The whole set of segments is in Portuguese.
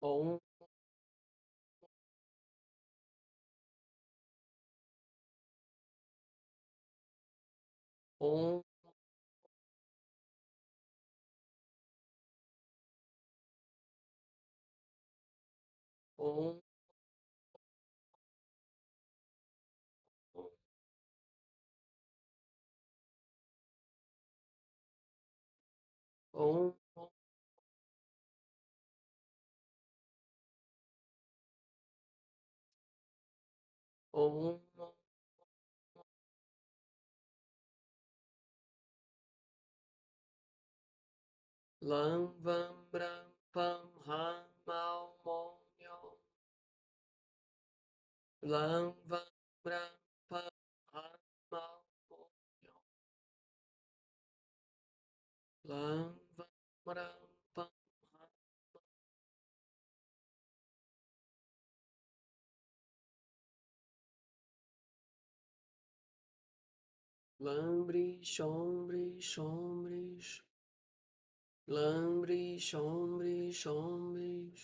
Om, om, om, om, om, lam, vam, bram, pam, ham, mau, mom, yom. Lam, vam, bram, pam, ham, mau, mom, yom. Lam, vam, bram, pam, ham. Lambris, sombris, sombris. Lambris, sombris, sombris.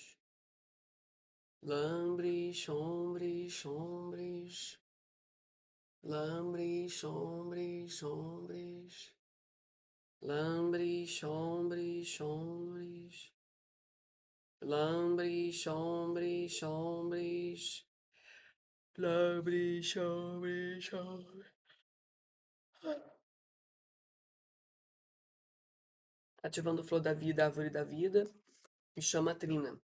Lambris, sombris, sombris. Lambris, sombris, sombris. Lambris, sombris, sombris. Lambris, sombris, sombris. Lambris, sombris, sombris. Ativando Flor da Vida, Árvore da Vida. Me chama Trina.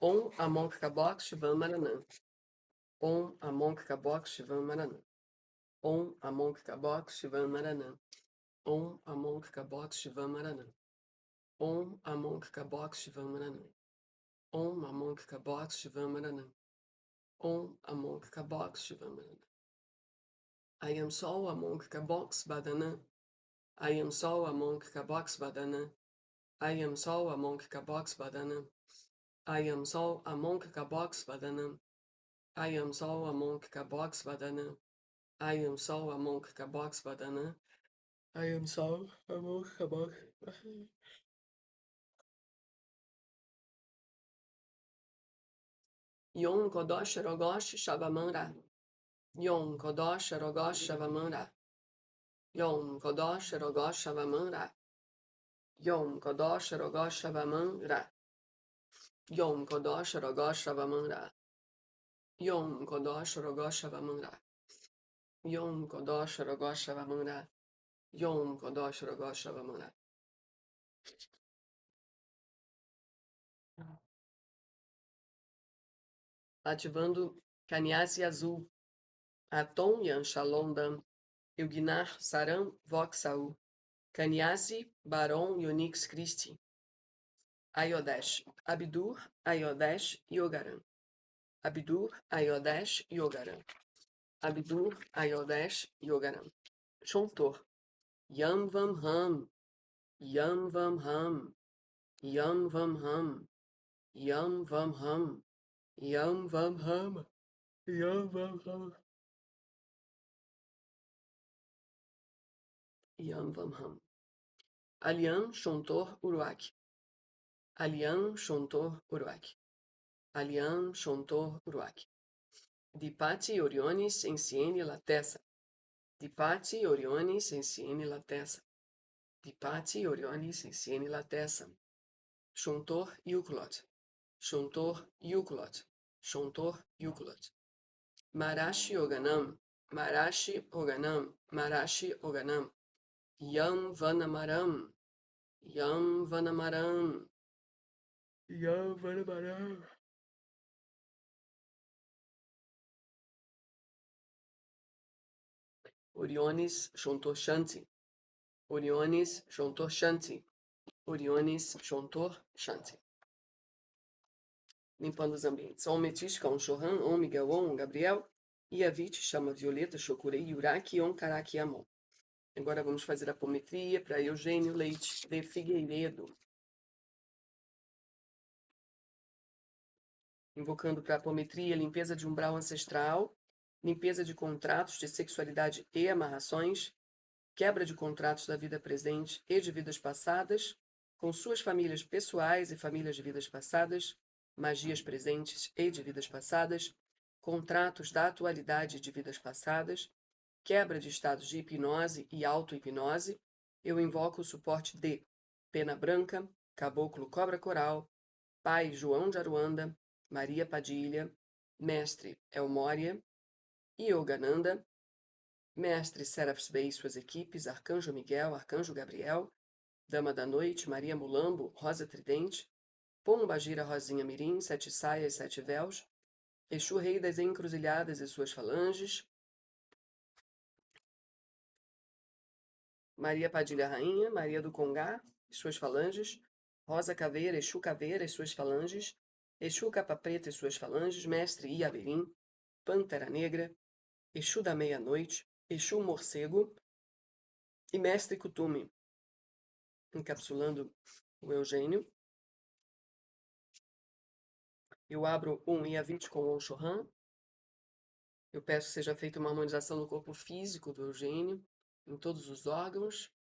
Om Amon Kabok Shivam Maranã. Om Amon Kabok Shivam Maranã. Om Amon Kabok Shivam Maranã. Om Amon Kabok Shivam Maranã. Om Amon Kabok Shivam Maranã. Om Amon Kabok Shivam Maranã. Om Amon Kabok Shivam Maranã. I am Sol Amon Kabok Badana. I am Sol Amon Kabok Badana. I am Sol Amon Kabok Badana. I am Sol Amon Kabok Badana. I am Sol Amon Kabok Badana. I am Sol Amon Kabok Badana. I am Sol Amon Kabok. Yom Kodosh Rogosh Shavamanda. Yom Kodosh Rogosh Shavamanda. Yom Kodosh Rogosh Shavamanda. Yom Kodosh Rogosh Shavamanda. Yom Kodosh Rogosh Shavamanda. Yom Kodosh Rogosh Shavamanda. Yom Kodosh Rogosh Shavamanda. Yom Kodosh Rogosh Shavamanda. Ativando Caniase Azul. Atom Yan Shalom Dam. Ilgnar Saram Voxau. Caniase Baron Yonix Christi. Ayodesh. Abdur Ayodesh Yogaram. Abdur Ayodesh Yogaram. Abdur Ayodesh Yogaram. Shontor. Yam Vam Ham. Yam Vam Ham. Yam Vam Ham. Yam Vam Ham. Yam Vam Ham. Yam Vam Ham. Yam Vam Ham. Alian Shontor Uruak. Alian Shontor Uruak. Alian Shontor Uruak. Dipati Orionis Enciene Latessa. Dipati Orionis Enciene Latessa. Dipati Orionis Enciene Latessa. Shontor Yuklot. Shontor Yuklot. Shontor Yuklot. Marashi Oganam. Marashi Oganam. Marashi Oganam. Yam Vanamaram. Yam Vanamaram. Yam Vanamaram. Orionis Shontor Shanti. Orionis Shontor Shanti. Orionis Shontor Shanti. Limpando os ambientes. Om Metis, Om Shohan, Om Miguel, Om Gabriel. Iavit, chama Violeta, Chokurei, Yuraki, Om Karaki, Amon. Agora vamos fazer a apometria para Eugênio Leite de Figueiredo. Invocando para a apometria, limpeza de umbral ancestral, limpeza de contratos de sexualidade e amarrações, quebra de contratos da vida presente e de vidas passadas, com suas famílias pessoais e famílias de vidas passadas, magias presentes e de vidas passadas, contratos da atualidade de vidas passadas, quebra de estados de hipnose e auto-hipnose, eu invoco o suporte de Pena Branca, Caboclo Cobra Coral, Pai João de Aruanda, Maria Padilha, Mestre Elmória, Yogananda, Mestre Seraphs Bey e suas equipes, Arcanjo Miguel, Arcanjo Gabriel, Dama da Noite, Maria Mulambo, Rosa Tridente, Pomba Gira Rosinha Mirim, Sete Saias, Sete Véus, Exu Rei das Encruzilhadas e suas falanges, Maria Padilha Rainha, Maria do Congá e suas falanges, Rosa Caveira e suas falanges, Exu Capa Preta e suas falanges, Mestre Iaberim, Pantera Negra, Exu da Meia-Noite, Exu Morcego e Mestre Kutume, encapsulando o Eugênio. Eu abro um Iavite com o Oxorran. Eu peço que seja feita uma harmonização no corpo físico do Eugênio, em todos os órgãos.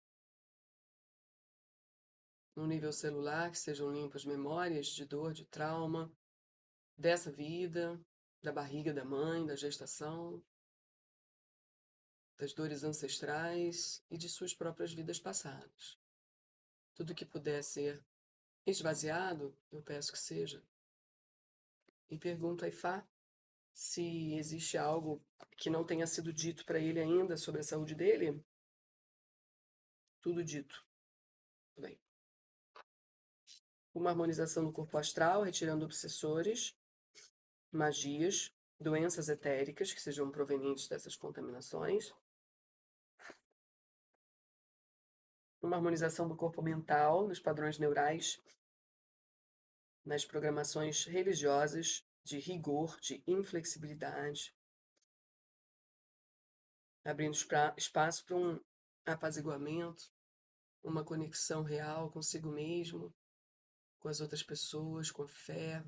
No nível celular, que sejam limpas memórias de dor, de trauma, dessa vida, da barriga da mãe, da gestação, das dores ancestrais e de suas próprias vidas passadas. Tudo que puder ser esvaziado, eu peço que seja. E pergunto a Ifá se existe algo que não tenha sido dito para ele ainda sobre a saúde dele. Tudo dito. Tudo bem. Uma harmonização no corpo astral, retirando obsessores, magias, doenças etéricas que sejam provenientes dessas contaminações. Uma harmonização do corpo mental, nos padrões neurais, nas programações religiosas de rigor, de inflexibilidade, abrindo espaço para um apaziguamento, uma conexão real consigo mesmo, com as outras pessoas, com a fé.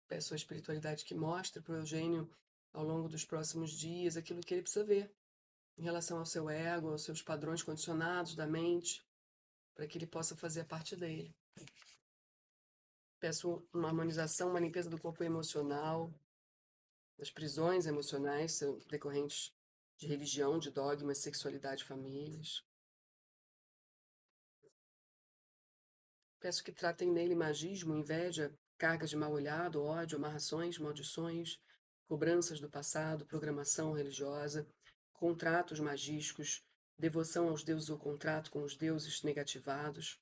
Peço à espiritualidade que mostre para o Eugênio, ao longo dos próximos dias, aquilo que ele precisa ver em relação ao seu ego, aos seus padrões condicionados da mente, para que ele possa fazer a parte dele. Peço uma harmonização, uma limpeza do corpo emocional, das prisões emocionais decorrentes de religião, de dogmas, sexualidade, famílias. Peço que tratem nele magismo, inveja, cargas de mal-olhado, ódio, amarrações, maldições, cobranças do passado, programação religiosa, contratos magísticos, devoção aos deuses ou contrato com os deuses negativados.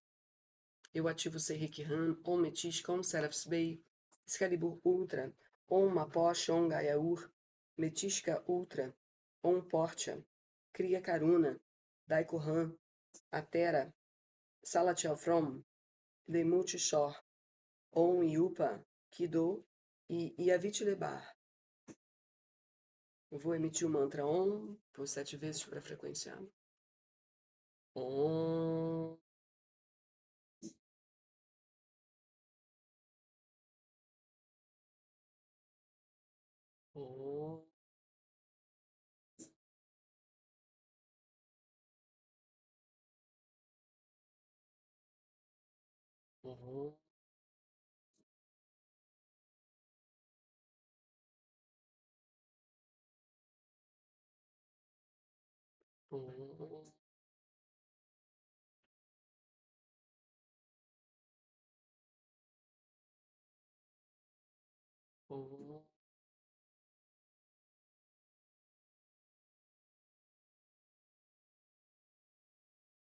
Eu ativo Seiriki Han, Om Metis, Om Seraphs Bey, Excalibur Ultra, Om Maposh, Om Gaiaur, Metishka Ultra, Om Portia, Kriya Karuna, Daiko Han, Atera, Salatiel From, Lemut Shor, Om Yupa, Kido e Yavit Lebar. Eu vou emitir o mantra Om por 7 vezes para frequenciar. Om. Om. Om. Om. Om.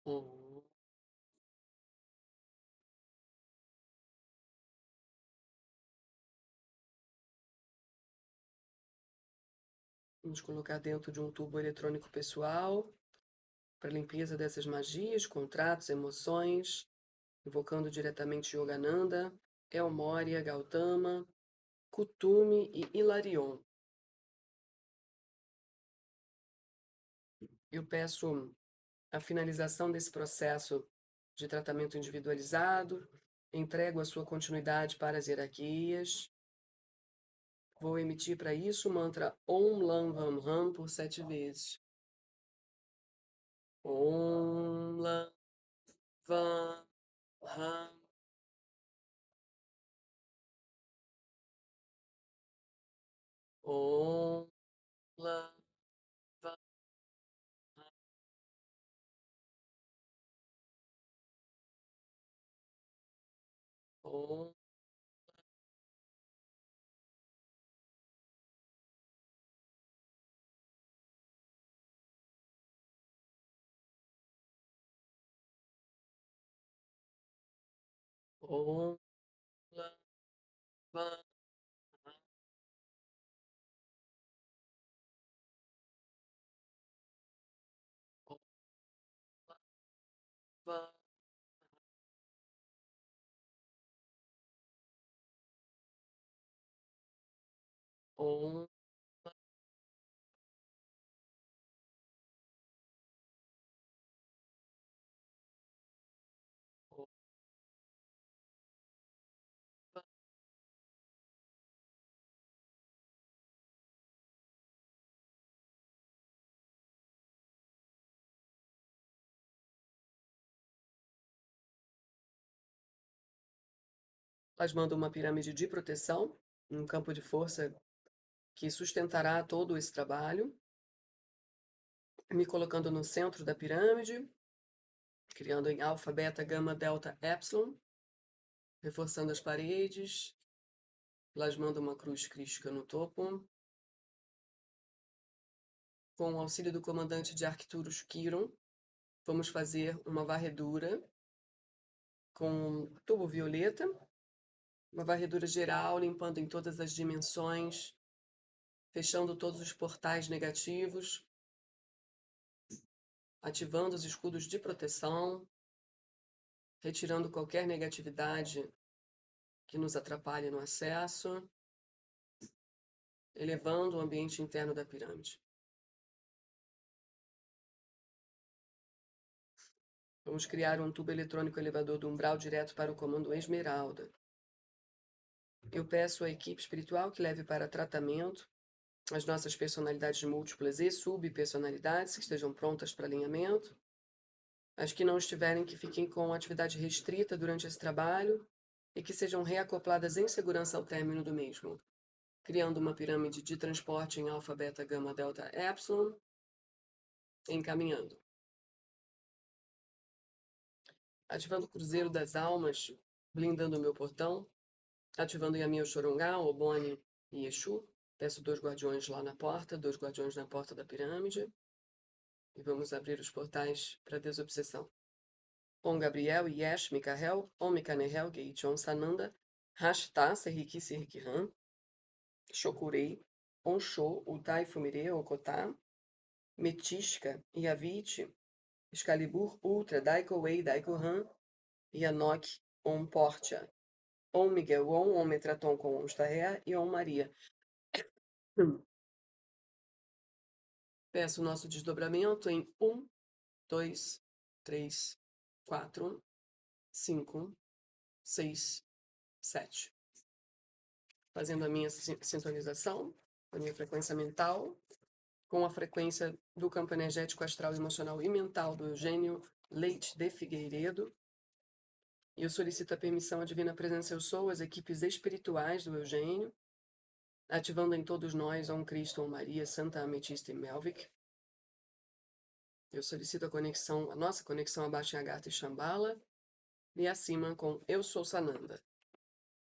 Om. Vamos colocar dentro de um tubo eletrônico pessoal para limpeza dessas magias, contratos, emoções, invocando diretamente Yogananda, Elmória, Gautama, Kutume e Hilarion. Eu peço a finalização desse processo de tratamento individualizado, entrego a sua continuidade para as hierarquias. Vou emitir para isso o mantra Om Lam Vam Ram por 7 vezes. Om Lam Vam Ram Om, Om, Lama, Om, Lama, Om, Om, plasmando uma pirâmide de proteção, um campo de força que sustentará todo esse trabalho, me colocando no centro da pirâmide, criando em alfa, beta, gama, delta, epsilon, reforçando as paredes, plasmando uma cruz crística no topo. Com o auxílio do comandante de Arcturus Quiron, vamos fazer uma varredura com tubo violeta, uma varredura geral, limpando em todas as dimensões, fechando todos os portais negativos, ativando os escudos de proteção, retirando qualquer negatividade que nos atrapalhe no acesso, elevando o ambiente interno da pirâmide. Vamos criar um tubo eletrônico elevador do umbral direto para o comando Esmeralda. Eu peço à equipe espiritual que leve para tratamento as nossas personalidades múltiplas e subpersonalidades que estejam prontas para alinhamento. As que não estiverem, que fiquem com atividade restrita durante esse trabalho e que sejam reacopladas em segurança ao término do mesmo, criando uma pirâmide de transporte em alfa, beta, gama, delta, epsilon, encaminhando. Ativando o Cruzeiro das Almas, blindando o meu portão, ativando Yami, Oxorongá, Obone e Exu. Peço 2 guardiões lá na porta, 2 guardiões na porta da pirâmide. E vamos abrir os portais para desobsessão. Om Gabriel, Yesh, Mikael, Om Mikanehel, Gate, Om Sananda, Rashta, Serriki, Serrikihan, Shokurei, Om Sho, Utai, Fumire, Okotá, Metishka, Yavit, Excalibur, Ultra, Daiko Wei, Daiko Han, Yanok, Om Portia, Om Miguel, Om Metraton com Om Starrea e Om Maria. Peço o nosso desdobramento em 1, 2, 3, 4, 5, 6, 7. Fazendo a minha sintonização, a minha frequência mental, com a frequência do campo energético astral, emocional e mental do Eugênio Leite de Figueiredo. E eu solicito a permissão à Divina Presença Eu Sou, as equipes espirituais do Eugênio, ativando em todos nós Om Cristo, Om Maria, Santa Ametista e Melvic. Eu solicito a nossa conexão abaixo em Agartha e Shambhala, e acima com Eu Sou Sananda.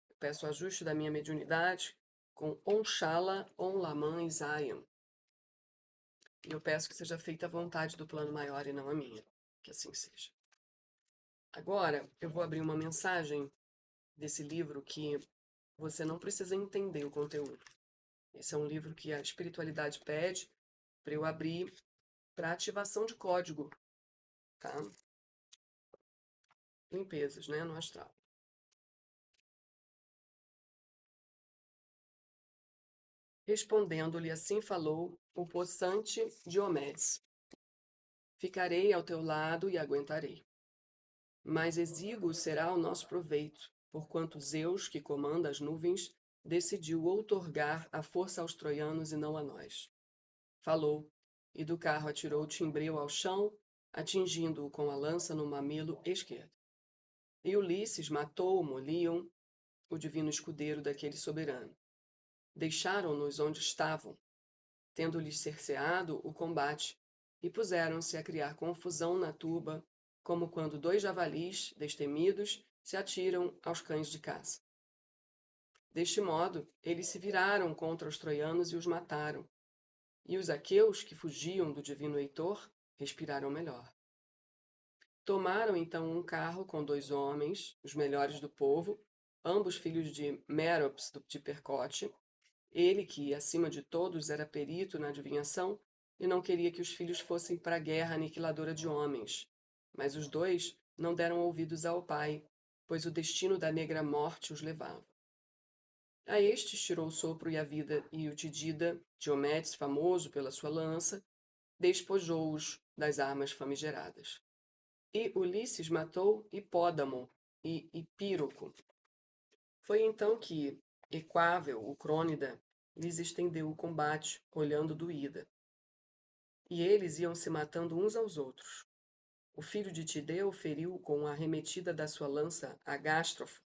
Eu peço o ajuste da minha mediunidade com Om Shala, Om Laman e Zayan. E eu peço que seja feita a vontade do plano maior e não a minha. Que assim seja. Agora, eu vou abrir uma mensagem desse livro que você não precisa entender o conteúdo. Esse é um livro que a espiritualidade pede para eu abrir para ativação de código, tá? Limpezas, né, no astral. Respondendo-lhe, assim falou o possante Diomedes: ficarei ao teu lado e aguentarei. Mas exíguo será o nosso proveito, porquanto Zeus, que comanda as nuvens, decidiu outorgar a força aos troianos e não a nós. Falou, e do carro atirou o timbreu ao chão, atingindo-o com a lança no mamilo esquerdo. E Ulisses matou o Molion, o divino escudeiro daquele soberano. Deixaram-nos onde estavam, tendo-lhes cerceado o combate, e puseram-se a criar confusão na turba, como quando 2 javalis, destemidos, se atiram aos cães de caça. Deste modo, eles se viraram contra os troianos e os mataram. E os aqueus, que fugiam do divino Heitor, respiraram melhor. Tomaram então um carro com 2 homens, os melhores do povo, ambos filhos de Mérops de Percote, ele que, acima de todos, era perito na adivinhação e não queria que os filhos fossem para a guerra aniquiladora de homens. Mas os 2 não deram ouvidos ao pai, pois o destino da negra morte os levava. A estes tirou o sopro e a vida, e o Tidida, Diomedes, famoso pela sua lança, despojou-os das armas famigeradas. E Ulisses matou Hipódamo e Hipíroco. Foi então que Equável, o crônida, lhes estendeu o combate, olhando do Ida. E eles iam se matando uns aos outros. O filho de Tideu feriu com a arremetida da sua lança Agástrofo,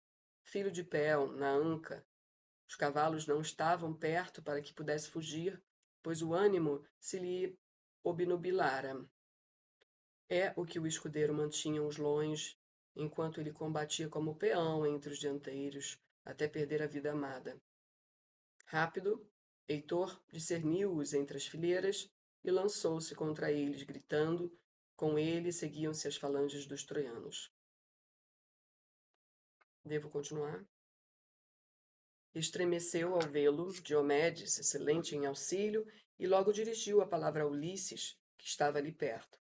filho de Pel, na anca. Os cavalos não estavam perto para que pudesse fugir, pois o ânimo se lhe obnubilara. É o que o escudeiro mantinha-os longe, enquanto ele combatia como peão entre os dianteiros, até perder a vida amada. Rápido, Heitor discerniu-os entre as fileiras e lançou-se contra eles, gritando. Com ele seguiam-se as falanges dos troianos. Devo continuar? Estremeceu ao vê-lo Diomedes, excelente em auxílio, e logo dirigiu a palavra a Ulisses, que estava ali perto.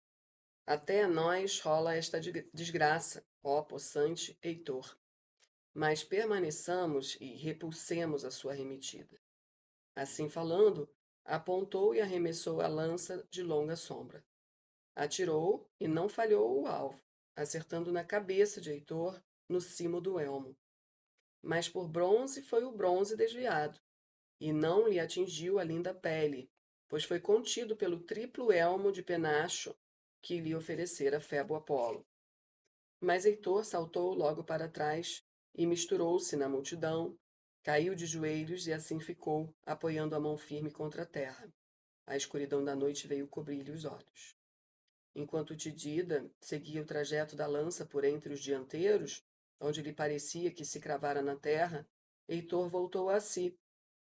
Até a nós rola esta desgraça, ó possante Heitor. Mas permaneçamos e repulsemos a sua remetida. Assim falando, apontou e arremessou a lança de longa sombra. Atirou e não falhou o alvo, acertando na cabeça de Heitor, no cimo do elmo. Mas por bronze foi o bronze desviado, e não lhe atingiu a linda pele, pois foi contido pelo triplo elmo de penacho que lhe oferecera Febo Apolo. Mas Heitor saltou logo para trás e misturou-se na multidão, caiu de joelhos e assim ficou, apoiando a mão firme contra a terra. A escuridão da noite veio cobrir-lhe os olhos. Enquanto Tidida seguia o trajeto da lança por entre os dianteiros, onde lhe parecia que se cravara na terra, Heitor voltou a si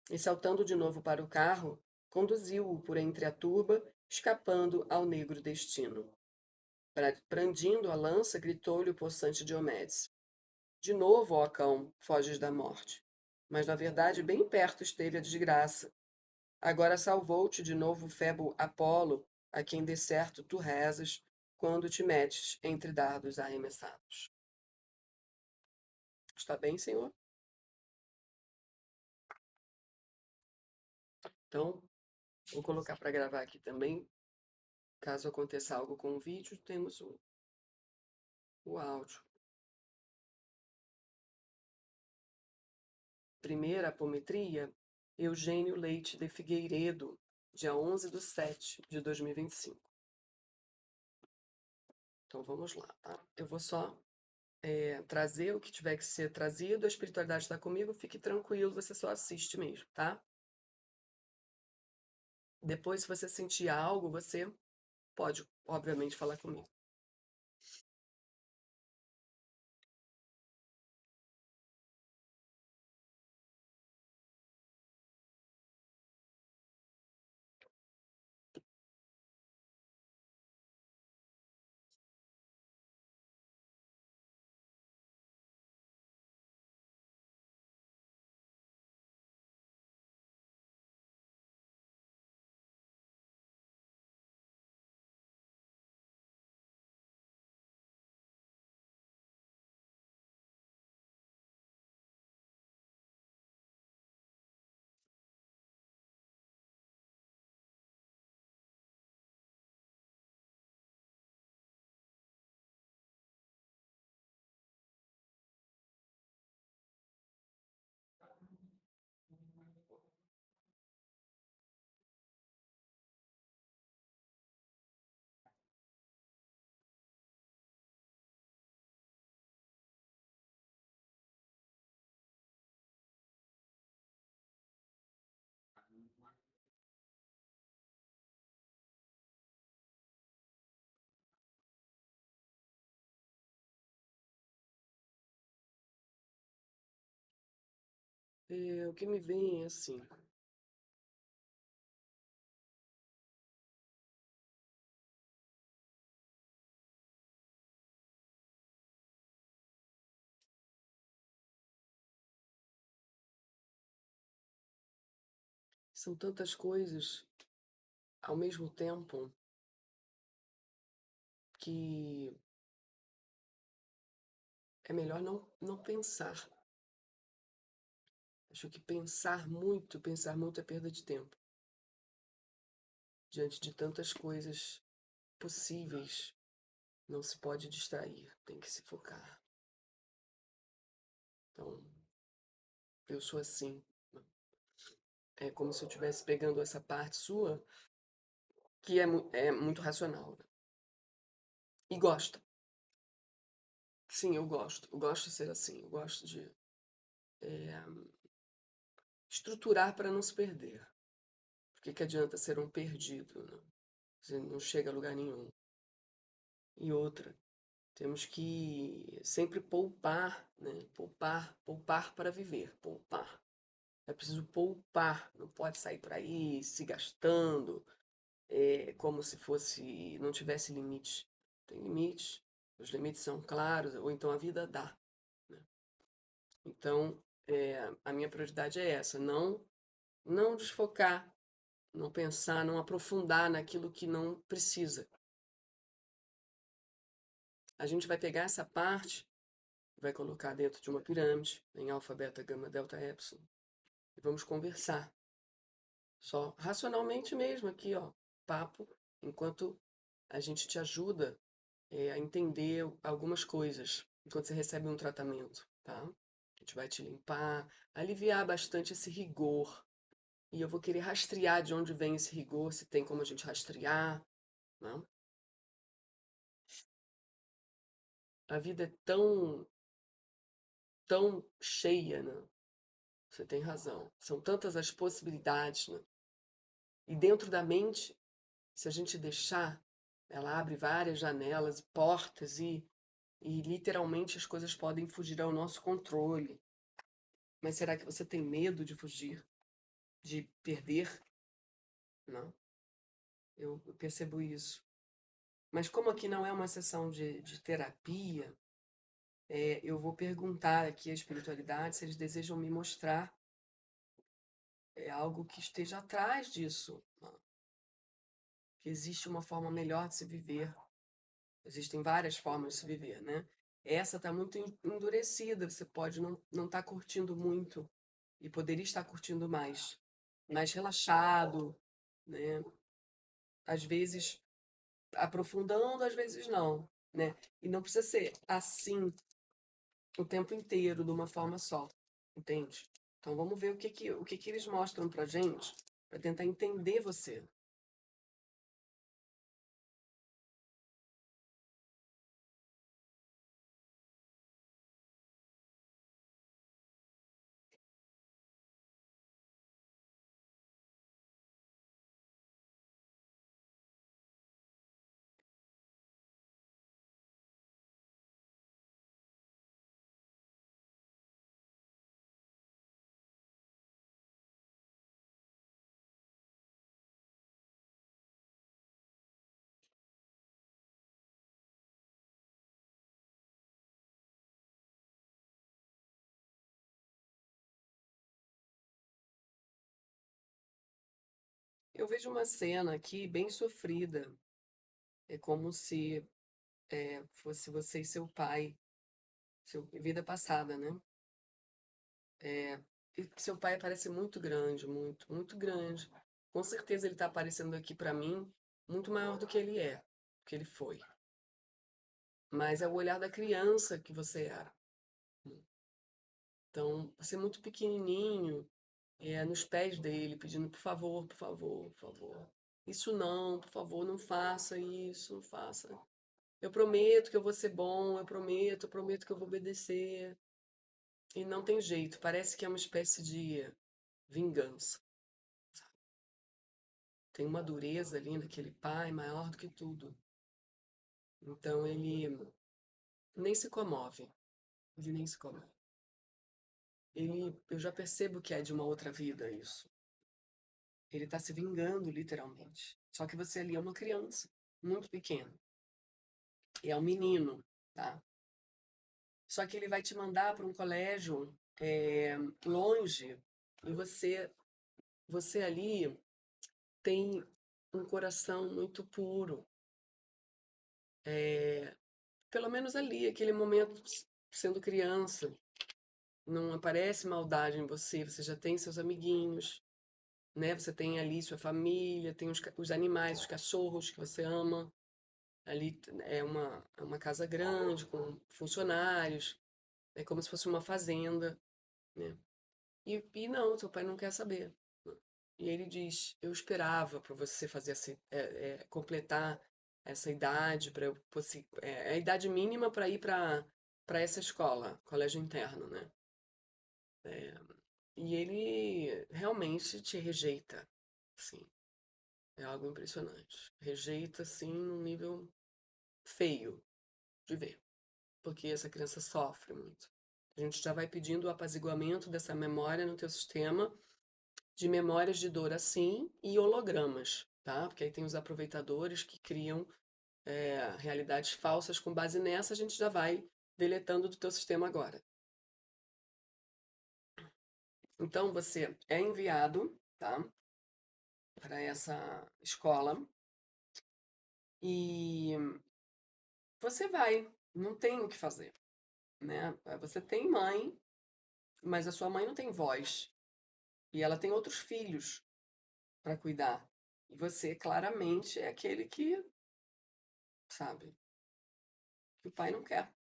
e, saltando de novo para o carro, conduziu-o por entre a turba, escapando ao negro destino. Brandindo a lança, gritou-lhe o possante Diomedes: De novo, ó cão, foges da morte. Mas, na verdade, bem perto esteve a desgraça. Agora salvou-te de novo Febo Apolo, a quem de certo tu rezas, quando te metes entre dardos arremessados. Está bem, senhor? Então, vou colocar para gravar aqui também. Caso aconteça algo com o vídeo, temos o áudio. Primeira apometria, Eugênio Leite de Figueiredo, dia 11/7/2025. Então vamos lá, tá? Eu vou só trazer o que tiver que ser trazido, a espiritualidade está comigo, fique tranquilo, você só assiste mesmo, tá? Depois, se você sentir algo, você pode, obviamente, falar comigo. O que me vem é assim, são tantas coisas ao mesmo tempo que é melhor não pensar. Acho que pensar muito é perda de tempo. Diante de tantas coisas possíveis, não se pode distrair, tem que se focar. Então, eu sou assim. É como se eu estivesse pegando essa parte sua, que é muito racional, né? E gosto. Sim, eu gosto. Eu gosto de ser assim. Eu gosto de eh, estruturar para não se perder. Por que que adianta ser um perdido, né? Você não chega a lugar nenhum. E outra, temos que sempre poupar, né? Poupar, poupar para viver, poupar. É preciso poupar, não pode sair por aí se gastando, como se fosse, não tivesse limites. Tem limites, os limites são claros, ou então a vida dá, né? Então, a minha prioridade é essa, não desfocar, não pensar, não aprofundar naquilo que não precisa. A gente vai pegar essa parte, vai colocar dentro de uma pirâmide, em alfa, beta, gama, delta, epsilon, e vamos conversar. Só racionalmente mesmo aqui, ó, papo, enquanto a gente te ajuda a entender algumas coisas, enquanto você recebe um tratamento, tá? A gente vai te limpar, aliviar bastante esse rigor. E eu vou querer rastrear de onde vem esse rigor, se tem como a gente rastrear, né? A vida é tão cheia, né? Você tem razão. São tantas as possibilidades, né? E dentro da mente, se a gente deixar, ela abre várias janelas, portas e literalmente as coisas podem fugir ao nosso controle. Mas será que você tem medo de fugir, de perder? Não, eu percebo isso. Mas como aqui não é uma sessão de terapia, eu vou perguntar aqui à espiritualidade se eles desejam me mostrar algo que esteja atrás disso, né? Que existe uma forma melhor de se viver. Existem várias formas de se viver, né? Essa está muito endurecida, você pode não estar curtindo muito e poderia estar curtindo mais, mais relaxado, né? Às vezes aprofundando, às vezes não, né? E não precisa ser assim o tempo inteiro, de uma forma só, entende? Então vamos ver o que que eles mostram pra gente, para tentar entender você. Eu vejo uma cena aqui bem sofrida. É como se fosse você e seu pai, vida passada, né? É, e seu pai parece muito grande, muito, muito grande. Com certeza ele está aparecendo aqui para mim muito maior do que ele é, do que ele foi. Mas é o olhar da criança que você era. Então, você é muito pequenininho, nos pés dele, pedindo por favor, por favor, por favor. Isso não, por favor, não faça isso, não faça. Eu prometo que eu vou ser bom, eu prometo que eu vou obedecer. E não tem jeito, parece que é uma espécie de vingança. Tem uma dureza ali naquele pai maior do que tudo. Então ele nem se comove. Ele nem se comove. eu já percebo que é de uma outra vida isso. Ele tá se vingando, literalmente. Só que você ali é uma criança, muito pequena. E é um menino, tá? Só que ele vai te mandar para um colégio longe e você ali tem um coração muito puro. Pelo menos ali, aquele momento sendo criança, não aparece maldade em você, você já tem seus amiguinhos, né? Você tem ali sua família, tem os animais, os cachorros que você ama. Ali é uma casa grande, com funcionários, é como se fosse uma fazenda, né? E não, seu pai não quer saber. E ele diz: Eu esperava para você fazer completar essa idade, é a idade mínima para ir para essa escola, colégio interno, né? E ele realmente te rejeita, sim. É algo impressionante. Rejeita, assim, num nível feio de ver, porque essa criança sofre muito. A gente já vai pedindo o apaziguamento dessa memória no teu sistema, de memórias de dor assim e hologramas, tá? Porque aí tem os aproveitadores que criam realidades falsas com base nessa, a gente já vai deletando do teu sistema agora. Então você é enviado, tá? Para essa escola e você vai, não tem o que fazer, né? Você tem mãe, mas a sua mãe não tem voz e ela tem outros filhos para cuidar. E você claramente é aquele que, sabe, que o pai não quer.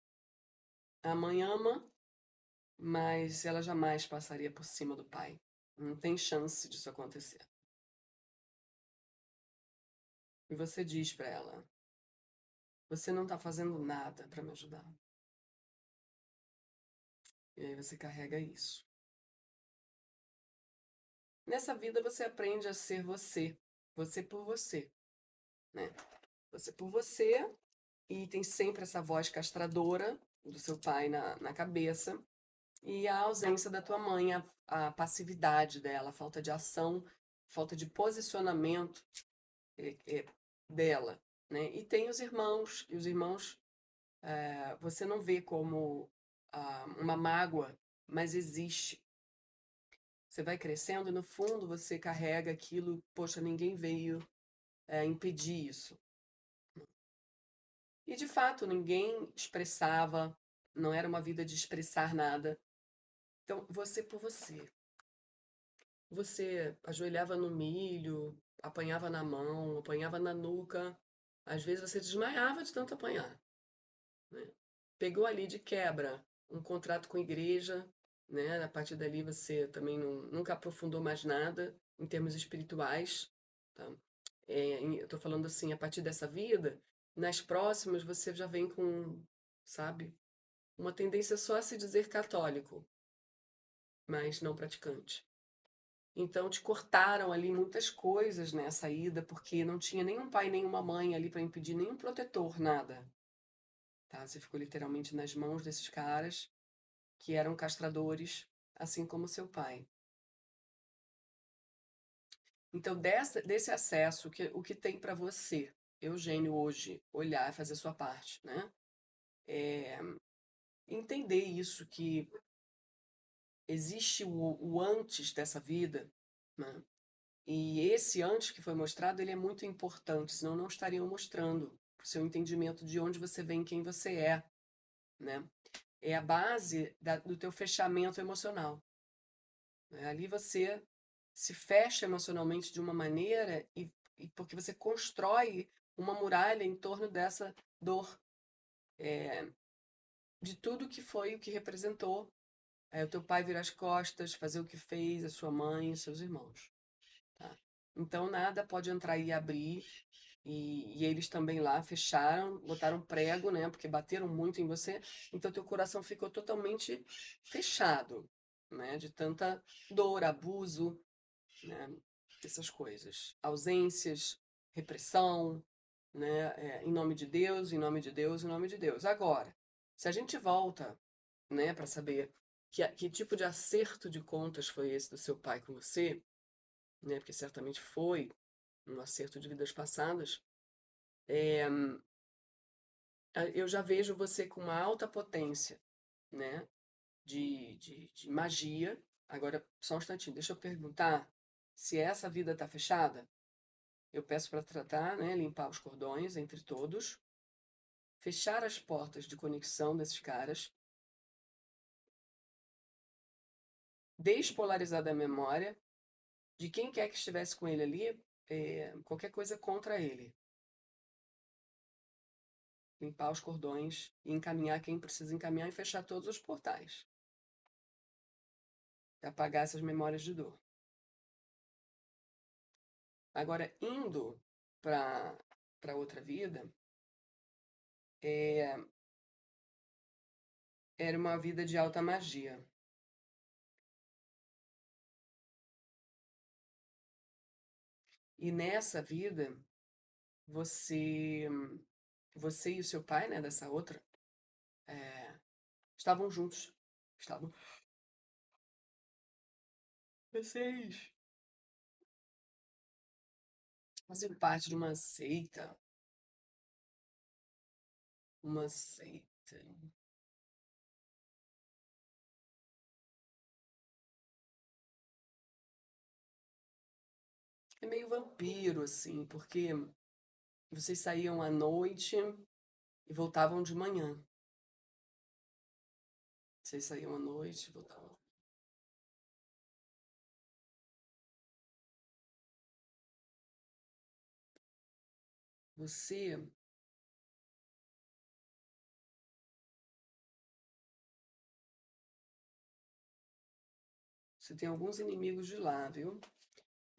A mãe ama, mas ela jamais passaria por cima do pai. Não tem chance disso acontecer. E você diz para ela: você não está fazendo nada para me ajudar. E aí você carrega isso. Nessa vida você aprende a ser você por você, né? Você por você, e tem sempre essa voz castradora do seu pai na cabeça, e a ausência da tua mãe, a passividade dela, a falta de ação, falta de posicionamento dela, né? E tem os irmãos você não vê como uma mágoa, mas existe. Você vai crescendo e no fundo você carrega aquilo, poxa, ninguém veio impedir isso. E de fato, ninguém expressava, não era uma vida de expressar nada. Então, você por você. Você ajoelhava no milho, apanhava na mão, apanhava na nuca. Às vezes você desmaiava de tanto apanhar, né? Pegou ali de quebra um contrato com a igreja, né? A partir dali você também nunca aprofundou mais nada em termos espirituais, tá? Eu tô falando assim, a partir dessa vida, nas próximas você já vem com, sabe, uma tendência só a se dizer católico, mas não praticante. Então te cortaram ali muitas coisas nessa ida, porque não tinha nenhum pai, nenhuma mãe ali para impedir, nenhum protetor, nada. Tá? Você ficou literalmente nas mãos desses caras que eram castradores, assim como seu pai. Então, desse acesso, o que tem para você, Eugênio, hoje, olhar e fazer sua parte, né? É entender isso, que existe o antes dessa vida, né? E esse antes que foi mostrado, ele é muito importante, senão não estariam mostrando o seu entendimento de onde você vem, quem você é, né? É a base do teu fechamento emocional. Né? Ali você se fecha emocionalmente de uma maneira e porque você constrói uma muralha em torno dessa dor, de tudo que foi o que representou o teu pai virar as costas, fazer o que fez, a sua mãe e seus irmãos. Tá? Então nada pode entrar e abrir, e eles também lá fecharam, botaram prego, né? Porque bateram muito em você, então teu coração ficou totalmente fechado, né? De tanta dor, abuso, né? Essas coisas, ausências, repressão, né? Em nome de Deus, em nome de Deus, em nome de Deus. Agora, se a gente volta, né, para saber que tipo de acerto de contas foi esse do seu pai com você, né? Porque certamente foi um acerto de vidas passadas. É, eu já vejo você com uma alta potência, né? De magia. Agora, só um instantinho, deixa eu perguntar se essa vida está fechada. Eu peço para tratar, né? Limpar os cordões entre todos, fechar as portas de conexão desses caras, despolarizar da memória de quem quer que estivesse com ele ali, qualquer coisa contra ele. Limpar os cordões e encaminhar quem precisa encaminhar e fechar todos os portais. Apagar essas memórias de dor. Agora, indo para outra vida, é, era uma vida de alta magia. E nessa vida, você, você e o seu pai, né, dessa outra, é, estavam juntos. Estavam. Vocês faziam parte de uma seita. Uma seita. É meio vampiro, assim, porque vocês saíam à noite e voltavam de manhã. Vocês saíam à noite e voltavam. Você, você tem alguns inimigos de lá, viu?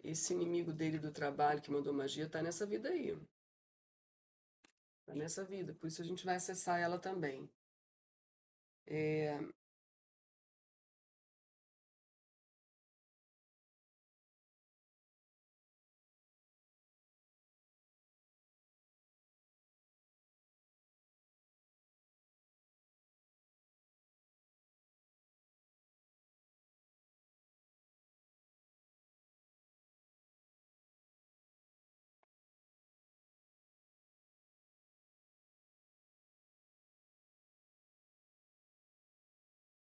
Esse inimigo dele do trabalho que mandou magia tá nessa vida aí. Tá nessa vida. Por isso a gente vai acessar ela também. É,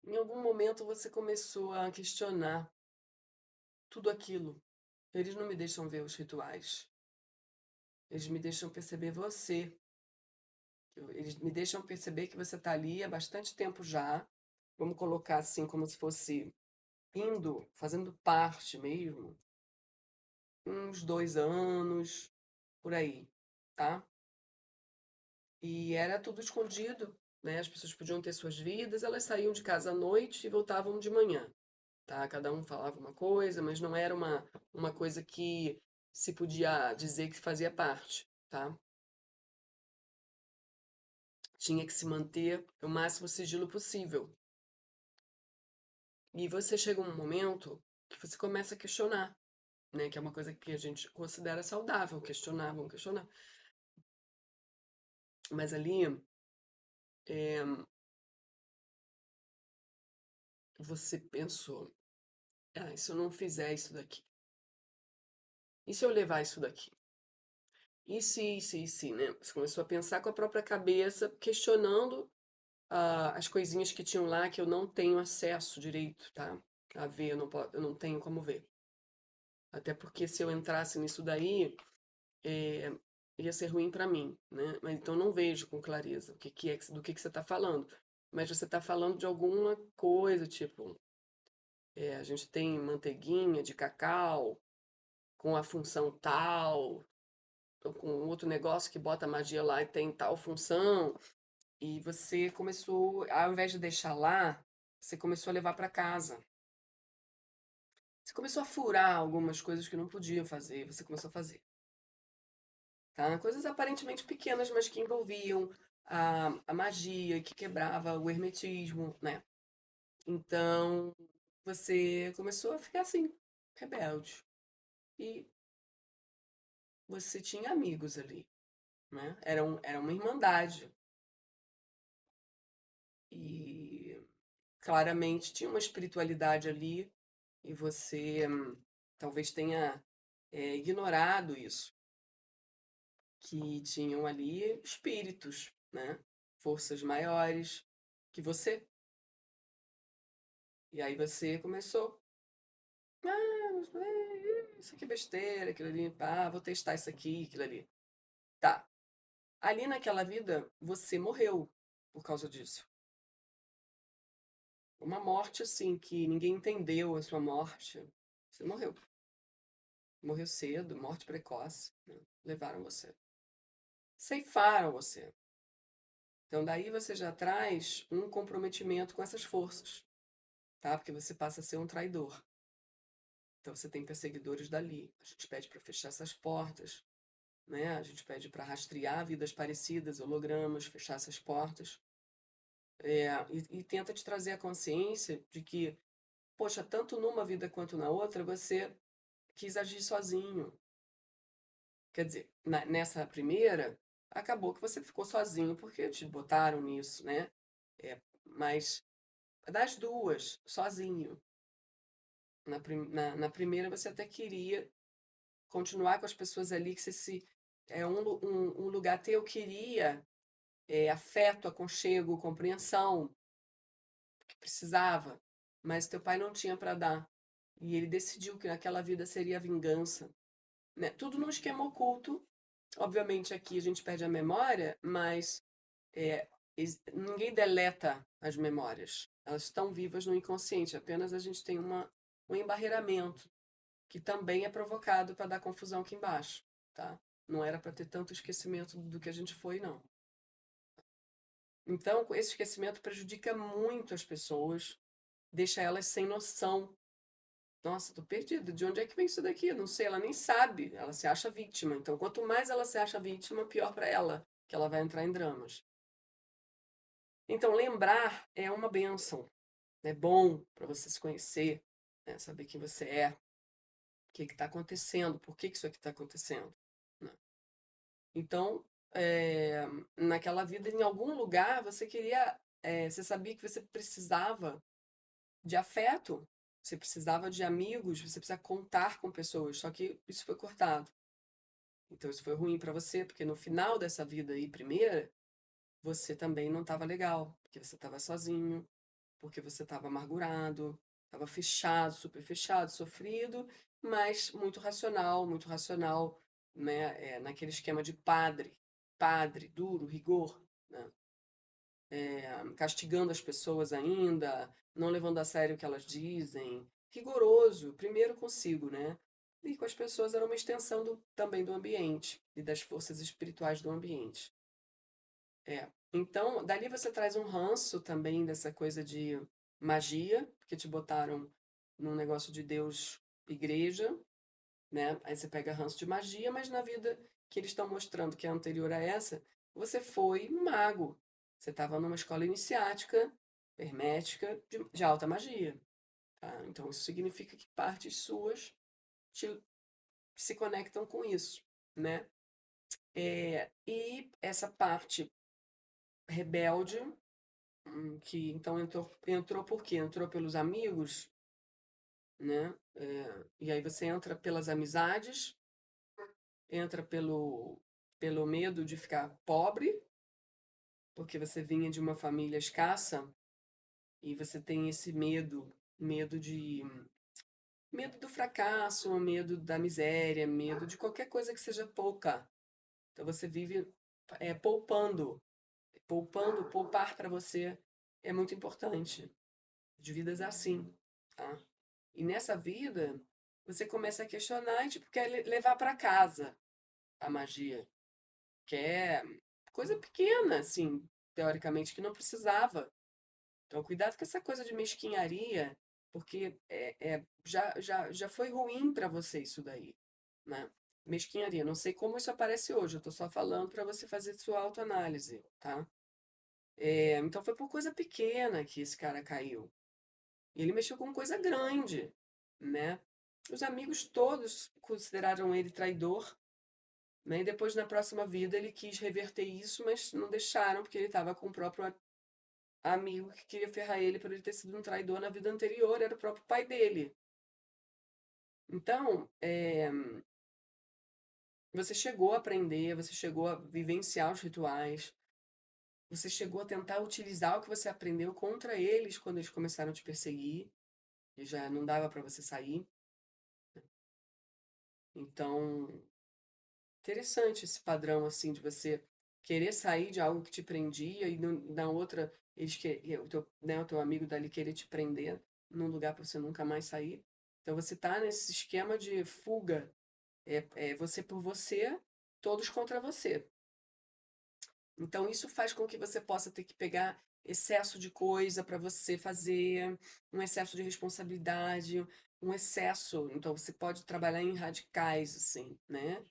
em algum momento você começou a questionar tudo aquilo. Eles não me deixam ver os rituais. Eles me deixam perceber você. Eles me deixam perceber que você está ali há bastante tempo já. Vamos colocar assim, como se fosse indo, fazendo parte mesmo, uns 2 anos, por aí, tá? E era tudo escondido, né? As pessoas podiam ter suas vidas, elas saíam de casa à noite e voltavam de manhã, tá? Cada um falava uma coisa, mas não era uma coisa que se podia dizer que fazia parte, tá? Tinha que se manter o máximo sigilo possível. E você chega um momento que você começa a questionar, né? Que é uma coisa que a gente considera saudável, questionar, vamos questionar. Mas ali, é, você pensou, ah, e se eu não fizer isso daqui? E se eu levar isso daqui? E se, né? Você começou a pensar com a própria cabeça, questionando as coisinhas que tinham lá que eu não tenho acesso direito, tá? A ver, eu não tenho como ver. Até porque se eu entrasse nisso daí, é, ia ser ruim para mim, né? Mas então não vejo com clareza que é do que você está falando. Mas você está falando de alguma coisa, tipo, a gente tem manteiguinha de cacau com a função tal, ou com outro negócio que bota magia lá e tem tal função. E você começou, ao invés de deixar lá, você começou a levar para casa. Você começou a furar algumas coisas que não podia fazer, você começou a fazer. Tá? Coisas aparentemente pequenas, mas que envolviam a magia, que quebrava o hermetismo, né? Então, você começou a ficar assim, rebelde. E você tinha amigos ali, né? Era uma irmandade. E claramente tinha uma espiritualidade ali e você talvez tenha ignorado isso, que tinham ali espíritos, né? Forças maiores que você. E aí você começou, isso aqui é besteira, aquilo ali, vou testar isso aqui, aquilo ali. Tá. Ali naquela vida, você morreu por causa disso. Uma morte, assim, que ninguém entendeu a sua morte. Você morreu. Morreu cedo, morte precoce. Né? Levaram você. Ceifaram você. Então, daí você já traz um comprometimento com essas forças, tá? Porque você passa a ser um traidor. Então, você tem perseguidores dali. A gente pede para fechar essas portas, né? A gente pede para rastrear vidas parecidas, hologramas, fechar essas portas. E tenta te trazer a consciência de que, poxa, tanto numa vida quanto na outra, você quis agir sozinho. Quer dizer, nessa primeira, acabou que você ficou sozinho porque te botaram nisso, né? Mas das duas, sozinho. Na primeira, você até queria continuar com as pessoas ali, que você se. É um lugar teu queria afeto, aconchego, compreensão, que precisava, mas teu pai não tinha para dar. E ele decidiu que naquela vida seria a vingança. Né? Tudo num esquema oculto. Obviamente aqui a gente perde a memória, mas é, ninguém deleta as memórias. Elas estão vivas no inconsciente, apenas a gente tem um embarreiramento, que também é provocado para dar confusão aqui embaixo. Tá? Não era para ter tanto esquecimento do que a gente foi, não. Então, esse esquecimento prejudica muito as pessoas, deixa elas sem noção. Nossa, tô perdida. De onde é que vem isso daqui? Não sei, ela nem sabe. Ela se acha vítima. Então, quanto mais ela se acha vítima, pior para ela, que ela vai entrar em dramas. Então, lembrar é uma bênção. É bom para você se conhecer, né? Saber quem você é, o que está acontecendo, por que isso aqui está acontecendo. Né? Então, naquela vida, em algum lugar, você queria. Você sabia que você precisava de afeto, você precisava de amigos, você precisa contar com pessoas, só que isso foi cortado. Então isso foi ruim para você, porque no final dessa vida aí, primeira, você também não estava legal, porque você estava sozinho, porque você estava amargurado, estava fechado, super fechado, sofrido, mas muito racional, né? Naquele esquema de padre, duro, rigor, né? Castigando as pessoas ainda, não levando a sério o que elas dizem, rigoroso, primeiro consigo, né? E com as pessoas era uma extensão também do ambiente e das forças espirituais do ambiente. Então, dali você traz um ranço também dessa coisa de magia, porque te botaram num negócio de Deus, igreja, né? Aí você pega ranço de magia, mas na vida que eles estão mostrando que é anterior a essa, você foi um mago. Você estava numa escola iniciática, hermética, de alta magia. Tá? Então isso significa que partes suas se conectam com isso, né? E essa parte rebelde, que então entrou por quê? Entrou pelos amigos, né? E aí você entra pelas amizades, entra pelo medo de ficar pobre, porque você vinha de uma família escassa e você tem esse medo de medo do fracasso, medo da miséria, medo de qualquer coisa que seja pouca. Então você vive poupando, poupar para você é muito importante. De vidas assim, tá? E nessa vida você começa a questionar e tipo quer levar para casa a magia, que é coisa pequena, assim, teoricamente, que não precisava. Então, cuidado com essa coisa de mesquinharia, porque já foi ruim para você isso daí, né? Mesquinharia. Não sei como isso aparece hoje, eu tô só falando para você fazer sua autoanálise, tá? Então, foi por coisa pequena que esse cara caiu. E ele mexeu com coisa grande, né? Os amigos todos consideraram ele traidor, né? E depois, na próxima vida, ele quis reverter isso, mas não deixaram, porque ele estava com o próprio amigo que queria ferrar ele por ele ter sido um traidor na vida anterior, era o próprio pai dele. Então, você chegou a aprender, você chegou a vivenciar os rituais, você chegou a tentar utilizar o que você aprendeu contra eles quando eles começaram a te perseguir, e já não dava pra você sair. Então, interessante esse padrão assim de você querer sair de algo que te prendia e na outra o teu amigo dali querer te prender num lugar para você nunca mais sair. Então você tá nesse esquema de fuga, é você por você, todos contra você. Então isso faz com que você possa ter que pegar excesso de coisa para você fazer, um excesso de responsabilidade, um excesso. Então você pode trabalhar em radicais assim, né?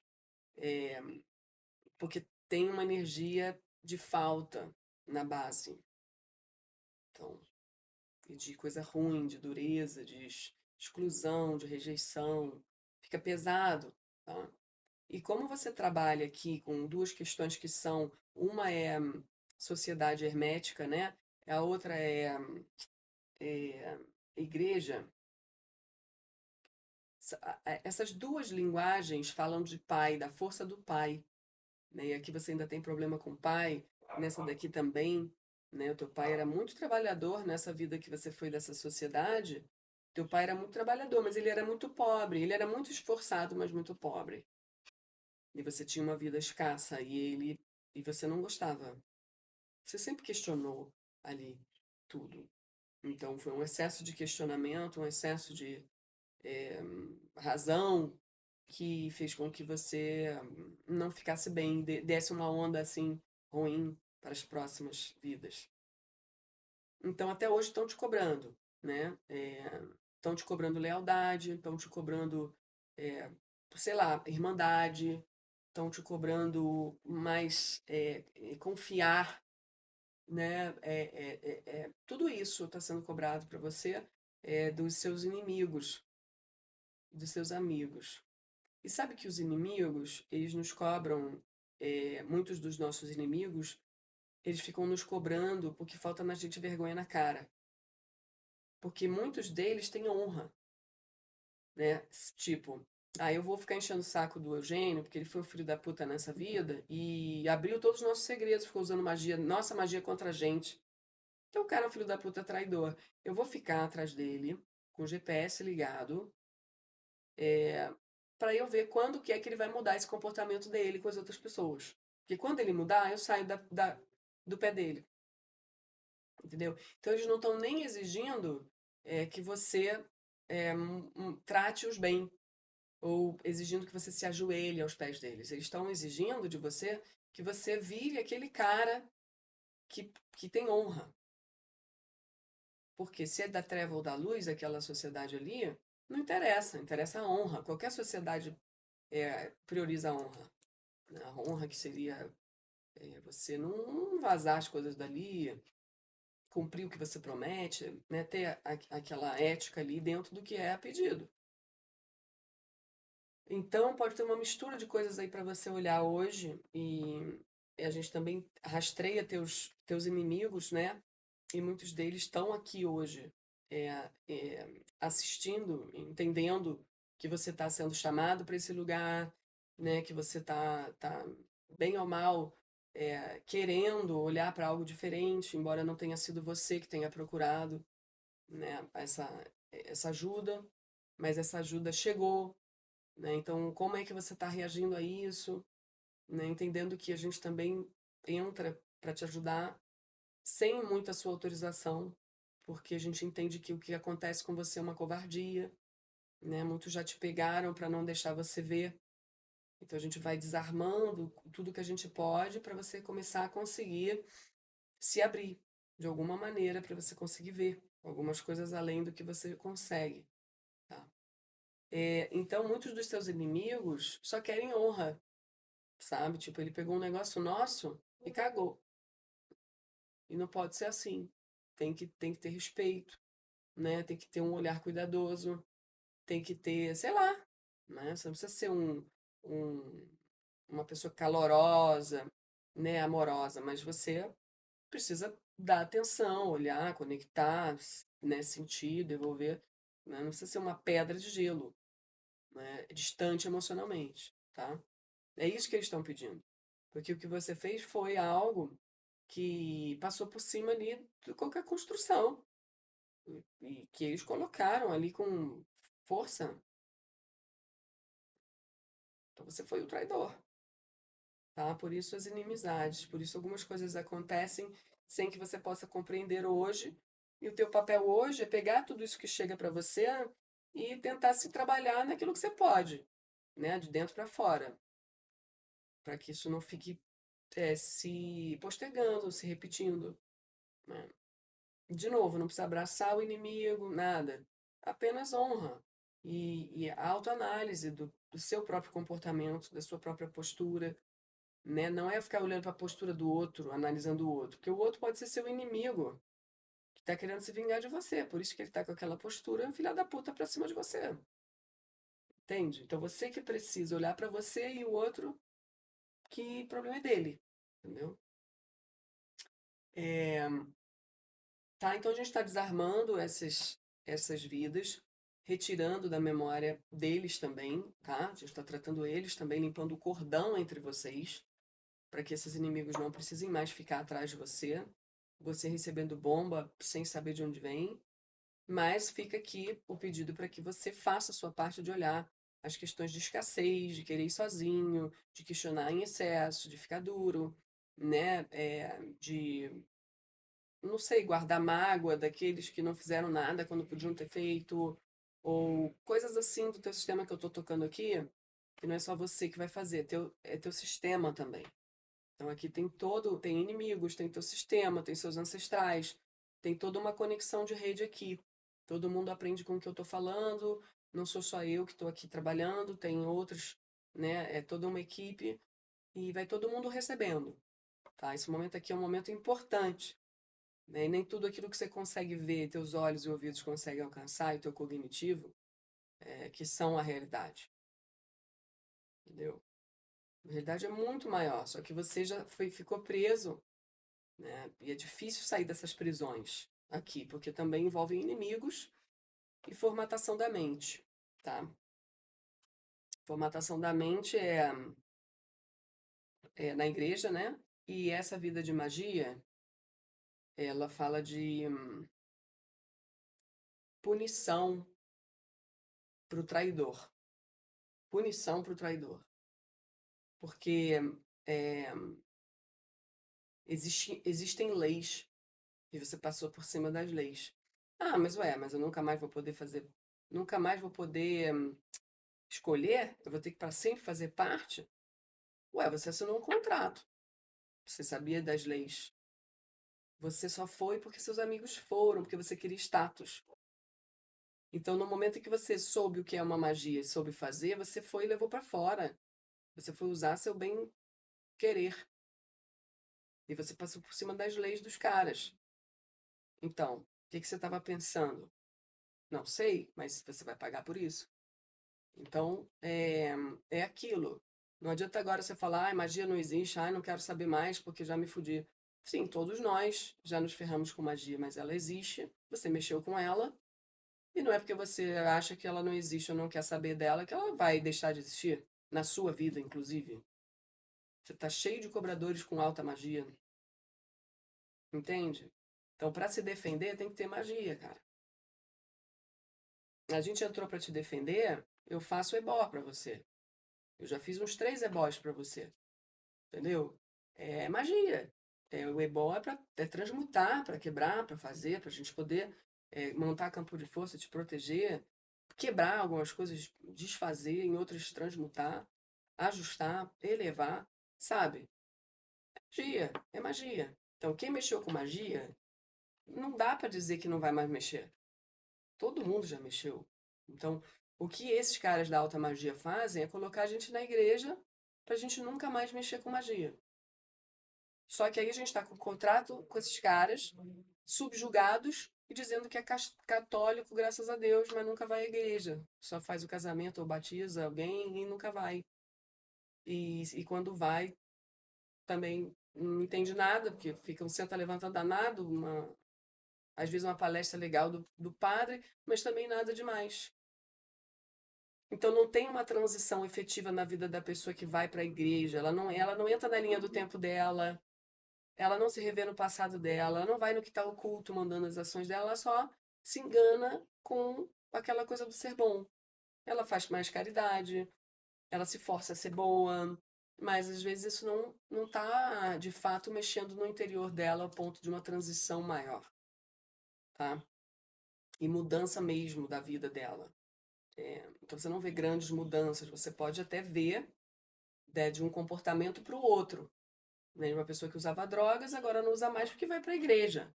É, porque tem uma energia de falta na base. Então, e de coisa ruim, de dureza, de exclusão, de rejeição. Fica pesado, tá? E como você trabalha aqui com duas questões que são, uma é sociedade hermética, né? A outra é igreja. Essas duas linguagens falam de pai, da força do pai, né? E aqui você ainda tem problema com o pai, nessa daqui também, né? O teu pai era muito trabalhador nessa vida que você foi dessa sociedade. Teu pai era muito trabalhador, mas ele era muito pobre. Ele era muito esforçado, mas muito pobre. E você tinha uma vida escassa e você não gostava. Você sempre questionou ali tudo. Então foi um excesso de questionamento, um excesso de razão que fez com que você não ficasse bem, desse uma onda assim ruim para as próximas vidas. Então até hoje estão te cobrando, né? Estão te cobrando lealdade, estão te cobrando, é, sei lá, irmandade, estão te cobrando mais confiar, né? Tudo isso está sendo cobrado para você dos seus inimigos, dos seus amigos. E sabe que os inimigos, eles nos cobram, muitos dos nossos inimigos, eles ficam nos cobrando porque falta na gente vergonha na cara. Porque muitos deles têm honra, né? Tipo, eu vou ficar enchendo o saco do Eugênio, porque ele foi um filho da puta nessa vida e abriu todos os nossos segredos, ficou usando magia, nossa magia contra a gente. Então o cara é um filho da puta traidor. Eu vou ficar atrás dele, com o GPS ligado, para eu ver quando que é que ele vai mudar esse comportamento dele com as outras pessoas. Porque quando ele mudar, eu saio do pé dele. Entendeu? Então eles não estão nem exigindo que você trate-os bem, ou exigindo que você se ajoelhe aos pés deles. Eles estão exigindo de você que você vire aquele cara que tem honra. Porque se é da treva ou da luz, aquela sociedade ali, não interessa, interessa a honra. Qualquer sociedade prioriza a honra. Né? A honra que seria você não vazar as coisas dali, cumprir o que você promete, né? Ter aquela ética ali dentro do que é pedido. Então pode ter uma mistura de coisas aí para você olhar hoje e a gente também rastreia teus inimigos, né? E muitos deles estão aqui hoje assistindo, entendendo que você está sendo chamado para esse lugar, né? Que você tá bem ou mal querendo olhar para algo diferente, embora não tenha sido você que tenha procurado, né? Essa ajuda, mas essa ajuda chegou, né? Então, como é que você está reagindo a isso? Né? Entendendo que a gente também entra para te ajudar sem muita sua autorização, porque a gente entende que o que acontece com você é uma covardia, né? Muitos já te pegaram para não deixar você ver. Então a gente vai desarmando tudo que a gente pode para você começar a conseguir se abrir de alguma maneira para você conseguir ver algumas coisas além do que você consegue, tá? Então muitos dos seus inimigos só querem honra, sabe? Tipo, ele pegou um negócio nosso e cagou. E não pode ser assim. Tem que ter respeito, né? Tem que ter um olhar cuidadoso, tem que ter, sei lá, né? Você não precisa ser um, uma pessoa calorosa, né? Amorosa, mas você precisa dar atenção, olhar, conectar, né, sentir, devolver, né? Não precisa ser uma pedra de gelo, né, distante emocionalmente, tá? É isso que eles estão pedindo. Porque o que você fez foi algo que passou por cima ali de qualquer construção e que eles colocaram ali com força. Então você foi o traidor, tá? Por isso as inimizades, por isso algumas coisas acontecem sem que você possa compreender hoje. E o teu papel hoje é pegar tudo isso que chega para você e tentar se trabalhar naquilo que você pode, né, de dentro para fora, para que isso não fique se postergando, se repetindo, né? De novo, não precisa abraçar o inimigo, nada. Apenas honra e autoanálise do seu próprio comportamento, da sua própria postura, né? Não é ficar olhando para a postura do outro, analisando o outro, porque o outro pode ser seu inimigo, que está querendo se vingar de você, por isso que ele está com aquela postura, filha da puta, para cima de você. Entende? Então você que precisa olhar para você e o outro, que o problema é dele, entendeu? É, tá, então a gente está desarmando essas vidas, retirando da memória deles também, tá? A gente está tratando eles também, limpando o cordão entre vocês, para que esses inimigos não precisem mais ficar atrás de você, você recebendo bomba sem saber de onde vem. Mas fica aqui o pedido para que você faça a sua parte de olhar as questões de escassez, de querer ir sozinho, de questionar em excesso, de ficar duro, né? De não sei, guardar mágoa daqueles que não fizeram nada quando podiam ter feito, ou coisas assim do teu sistema que eu estou tocando aqui, que não é só você que vai fazer, é teu sistema também. Então aqui tem inimigos, tem teu sistema, tem seus ancestrais, tem toda uma conexão de rede aqui. Todo mundo aprende com o que eu estou falando, não sou só eu que estou aqui trabalhando, tem outros, né? É toda uma equipe e vai todo mundo recebendo, tá? Esse momento aqui é um momento importante, né? E nem tudo aquilo que você consegue ver, teus olhos e ouvidos conseguem alcançar, e o teu cognitivo, que são a realidade, entendeu? A realidade é muito maior, só que você já ficou preso, né? E é difícil sair dessas prisões aqui, porque também envolvem inimigos e formatação da mente, tá? Formatação da mente é na igreja, né? E essa vida de magia, ela fala de punição para o traidor. Punição para o traidor. Porque é, existem leis e você passou por cima das leis. Ah, mas eu nunca mais vou poder fazer, nunca mais vou poder escolher? Eu vou ter que para sempre fazer parte? Ué, você assinou um contrato. Você sabia das leis. Você só foi porque seus amigos foram, porque você queria status. Então, no momento em que você soube o que é uma magia e soube fazer, você foi e levou para fora. Você foi usar seu bem querer. E você passou por cima das leis dos caras. Então, o que você estava pensando? Não sei, mas você vai pagar por isso. Então, é aquilo. Não adianta agora você falar, ah, magia não existe, ah, não quero saber mais porque já me fudi. Sim, todos nós já nos ferramos com magia, mas ela existe, você mexeu com ela, e não é porque você acha que ela não existe ou não quer saber dela que ela vai deixar de existir, na sua vida, inclusive. Você está cheio de cobradores com alta magia, entende? Então, para se defender, tem que ter magia, cara. A gente entrou para te defender, eu faço ebó para você. Eu já fiz uns 3 ebós para você, entendeu? É magia. O ebó é transmutar, para quebrar, para fazer, para a gente poder montar campo de força, te proteger, quebrar algumas coisas, desfazer, em outras transmutar, ajustar, elevar, sabe? Magia, é magia. Então, quem mexeu com magia, não dá para dizer que não vai mais mexer. Todo mundo já mexeu. Então, o que esses caras da alta magia fazem é colocar a gente na igreja pra gente nunca mais mexer com magia. Só que aí a gente está com um contrato com esses caras, subjugados, e dizendo que é católico, graças a Deus, mas nunca vai à igreja. Só faz o casamento ou batiza alguém e nunca vai. E quando vai, também não entende nada, porque fica um senta, levanta danado, às vezes uma palestra legal do padre, mas também nada demais. Então não tem uma transição efetiva na vida da pessoa que vai para a igreja. Ela não entra na linha do tempo dela, ela não se revê no passado dela, ela não vai no que está oculto mandando as ações dela, ela só se engana com aquela coisa do ser bom. Ela faz mais caridade, ela se força a ser boa, mas às vezes isso não está de fato mexendo no interior dela ao ponto de uma transição maior, tá? E mudança mesmo da vida dela. Então você não vê grandes mudanças, você pode até ver, né, de um comportamento para o outro. Né? Uma pessoa que usava drogas agora não usa mais porque vai para a igreja.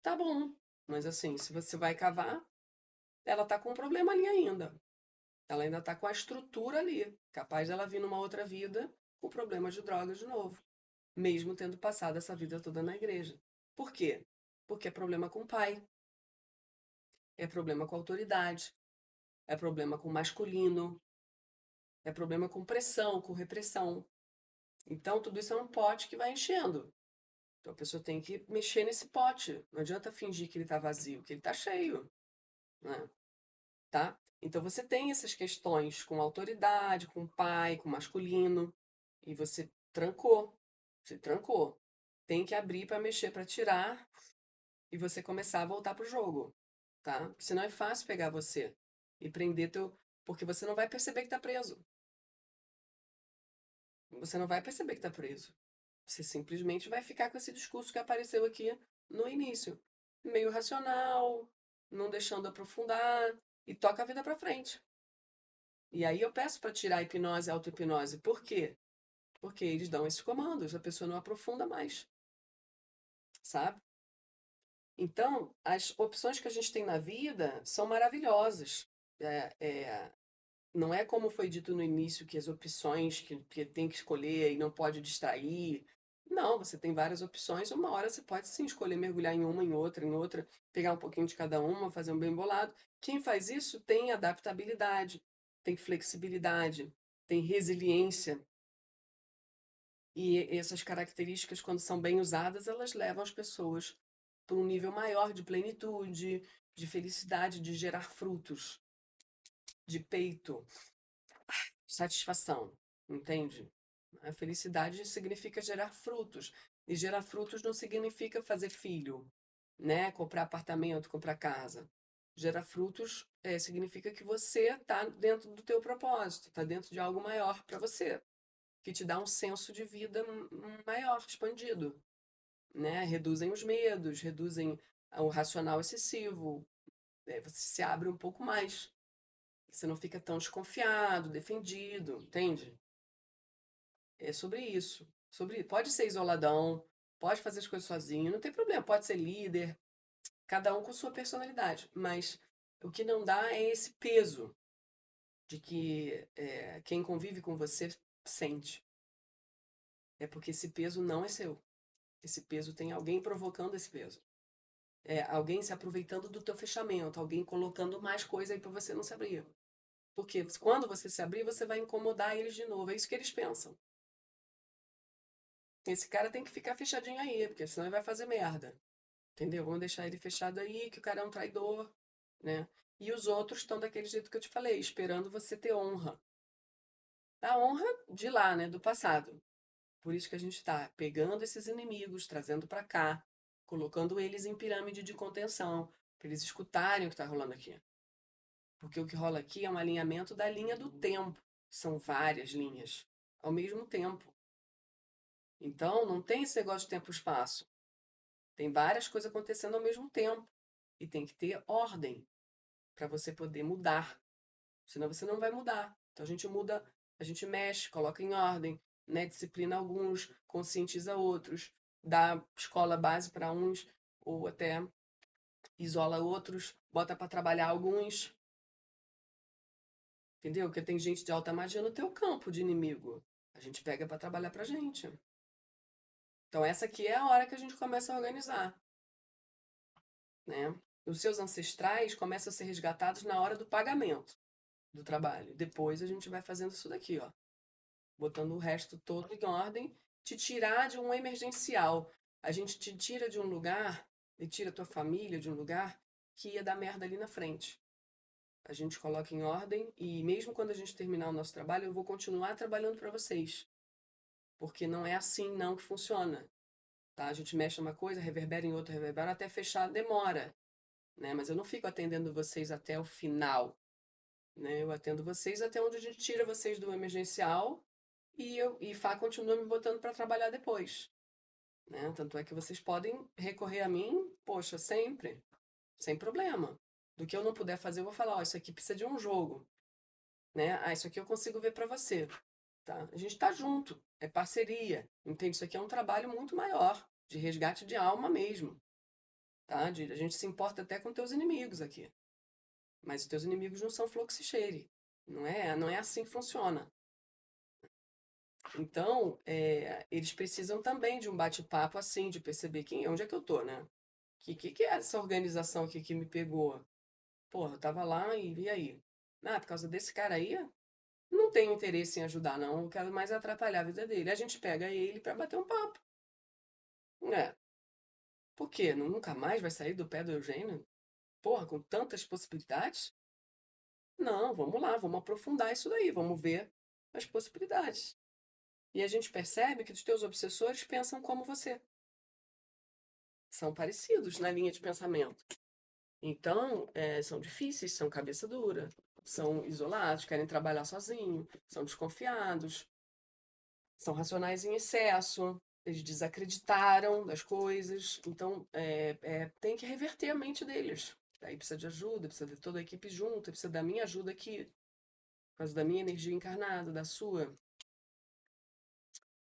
Tá bom, mas assim, se você vai cavar, ela tá com um problema ali ainda. Ela ainda tá com a estrutura ali, capaz dela vir numa outra vida com problema de drogas de novo, mesmo tendo passado essa vida toda na igreja. Por quê? Porque é problema com o pai, é problema com a autoridade, é problema com o masculino, é problema com pressão, com repressão. Então, tudo isso é um pote que vai enchendo. Então, a pessoa tem que mexer nesse pote. Não adianta fingir que ele está vazio, que ele está cheio, né? Tá? Então, você tem essas questões com autoridade, com pai, com masculino, e você trancou. Você trancou. Tem que abrir para mexer, para tirar, e você começar a voltar pro jogo, tá? Senão é fácil pegar você e prender teu... Porque você não vai perceber que está preso. Você não vai perceber que está preso. Você simplesmente vai ficar com esse discurso que apareceu aqui no início. Meio racional, não deixando aprofundar, e toca a vida para frente. E aí eu peço para tirar a hipnose e a auto-hipnose. Por quê? Porque eles dão esses comandos, a pessoa não aprofunda mais, sabe? Então, as opções que a gente tem na vida são maravilhosas. É, é, não é como foi dito no início, que as opções que tem que escolher e não pode distrair. Não, você tem várias opções. Uma hora você pode sim escolher mergulhar em outra, pegar um pouquinho de cada uma, fazer um bem bolado. Quem faz isso tem adaptabilidade, tem flexibilidade, tem resiliência. E essas características, quando são bem usadas, elas levam as pessoas para um nível maior de plenitude, de felicidade, de gerar frutos, de peito, satisfação, entende? A felicidade significa gerar frutos. E gerar frutos não significa fazer filho, né? Comprar apartamento, comprar casa. Gerar frutos significa que você está dentro do teu propósito, está dentro de algo maior para você, que te dá um senso de vida maior, expandido, né? Reduzem os medos, reduzem o racional excessivo, você se abre um pouco mais, você não fica tão desconfiado, defendido, entende? É sobre isso. Pode ser isoladão, pode fazer as coisas sozinho, não tem problema, pode ser líder, cada um com sua personalidade, mas o que não dá é esse peso de que quem convive com você sente. É porque esse peso não é seu. Esse peso tem alguém provocando esse peso. É alguém se aproveitando do teu fechamento, alguém colocando mais coisa aí para você não se abrir. Porque quando você se abrir, você vai incomodar eles de novo. É isso que eles pensam. Esse cara tem que ficar fechadinho aí, porque senão ele vai fazer merda. Entendeu? Vamos deixar ele fechado aí, que o cara é um traidor, né? E os outros estão daquele jeito que eu te falei, esperando você ter honra. A honra de lá, né? Do passado. Por isso que a gente está pegando esses inimigos, trazendo para cá, colocando eles em pirâmide de contenção, para eles escutarem o que está rolando aqui. Porque o que rola aqui é um alinhamento da linha do tempo. São várias linhas ao mesmo tempo. Então, não tem esse negócio de tempo e espaço. Tem várias coisas acontecendo ao mesmo tempo. E tem que ter ordem para você poder mudar. Senão você não vai mudar. Então a gente muda, a gente mexe, coloca em ordem, né? Disciplina alguns, conscientiza outros, dá escola base para uns, ou até isola outros, bota para trabalhar alguns. Entendeu? Porque tem gente de alta magia no teu campo de inimigo. A gente pega para trabalhar pra gente. Então essa aqui é a hora que a gente começa a organizar, né? Os seus ancestrais começam a ser resgatados na hora do pagamento do trabalho. Depois a gente vai fazendo isso daqui, ó. Botando o resto todo em ordem te tirar de um emergencial. A gente te tira de um lugar e tira tua família de um lugar que ia dar merda ali na frente. A gente coloca em ordem e mesmo quando a gente terminar o nosso trabalho, eu vou continuar trabalhando para vocês. Porque não é assim não que funciona. Tá? A gente mexe uma coisa, reverbera em outra, reverbera até fechar, demora. Né? Mas eu não fico atendendo vocês até o final. Né? Eu atendo vocês até onde a gente tira vocês do emergencial e Fá continua me botando para trabalhar depois. Né? Tanto é que vocês podem recorrer a mim, poxa, sempre, sem problema. Do que eu não puder fazer, eu vou falar, ó, isso aqui precisa de um jogo, né? Ah, isso aqui eu consigo ver para você, tá? A gente tá junto, é parceria, entende? Isso aqui é um trabalho muito maior, de resgate de alma mesmo, tá? A gente se importa até com teus inimigos aqui, mas os teus inimigos não são fluxicheire, não é assim que funciona. Então, eles precisam também de um bate-papo assim, de perceber onde é que eu tô, né? Que é essa organização aqui que me pegou? Porra, eu tava lá e aí? Ah, por causa desse cara aí? Não tenho interesse em ajudar, não. Eu quero mais atrapalhar a vida dele. A gente pega ele pra bater um papo. É. Por quê? Nunca mais vai sair do pé do Eugênio? Porra, com tantas possibilidades? Não, vamos lá, vamos aprofundar isso daí, vamos ver as possibilidades. E a gente percebe que os teus obsessores pensam como você. São parecidos na linha de pensamento. Então, são difíceis, são cabeça dura, são isolados, querem trabalhar sozinho, são desconfiados, são racionais em excesso, eles desacreditaram das coisas. Então, tem que reverter a mente deles. Aí precisa de ajuda, precisa de toda a equipe junta, precisa da minha ajuda aqui, por causa da minha energia encarnada, da sua,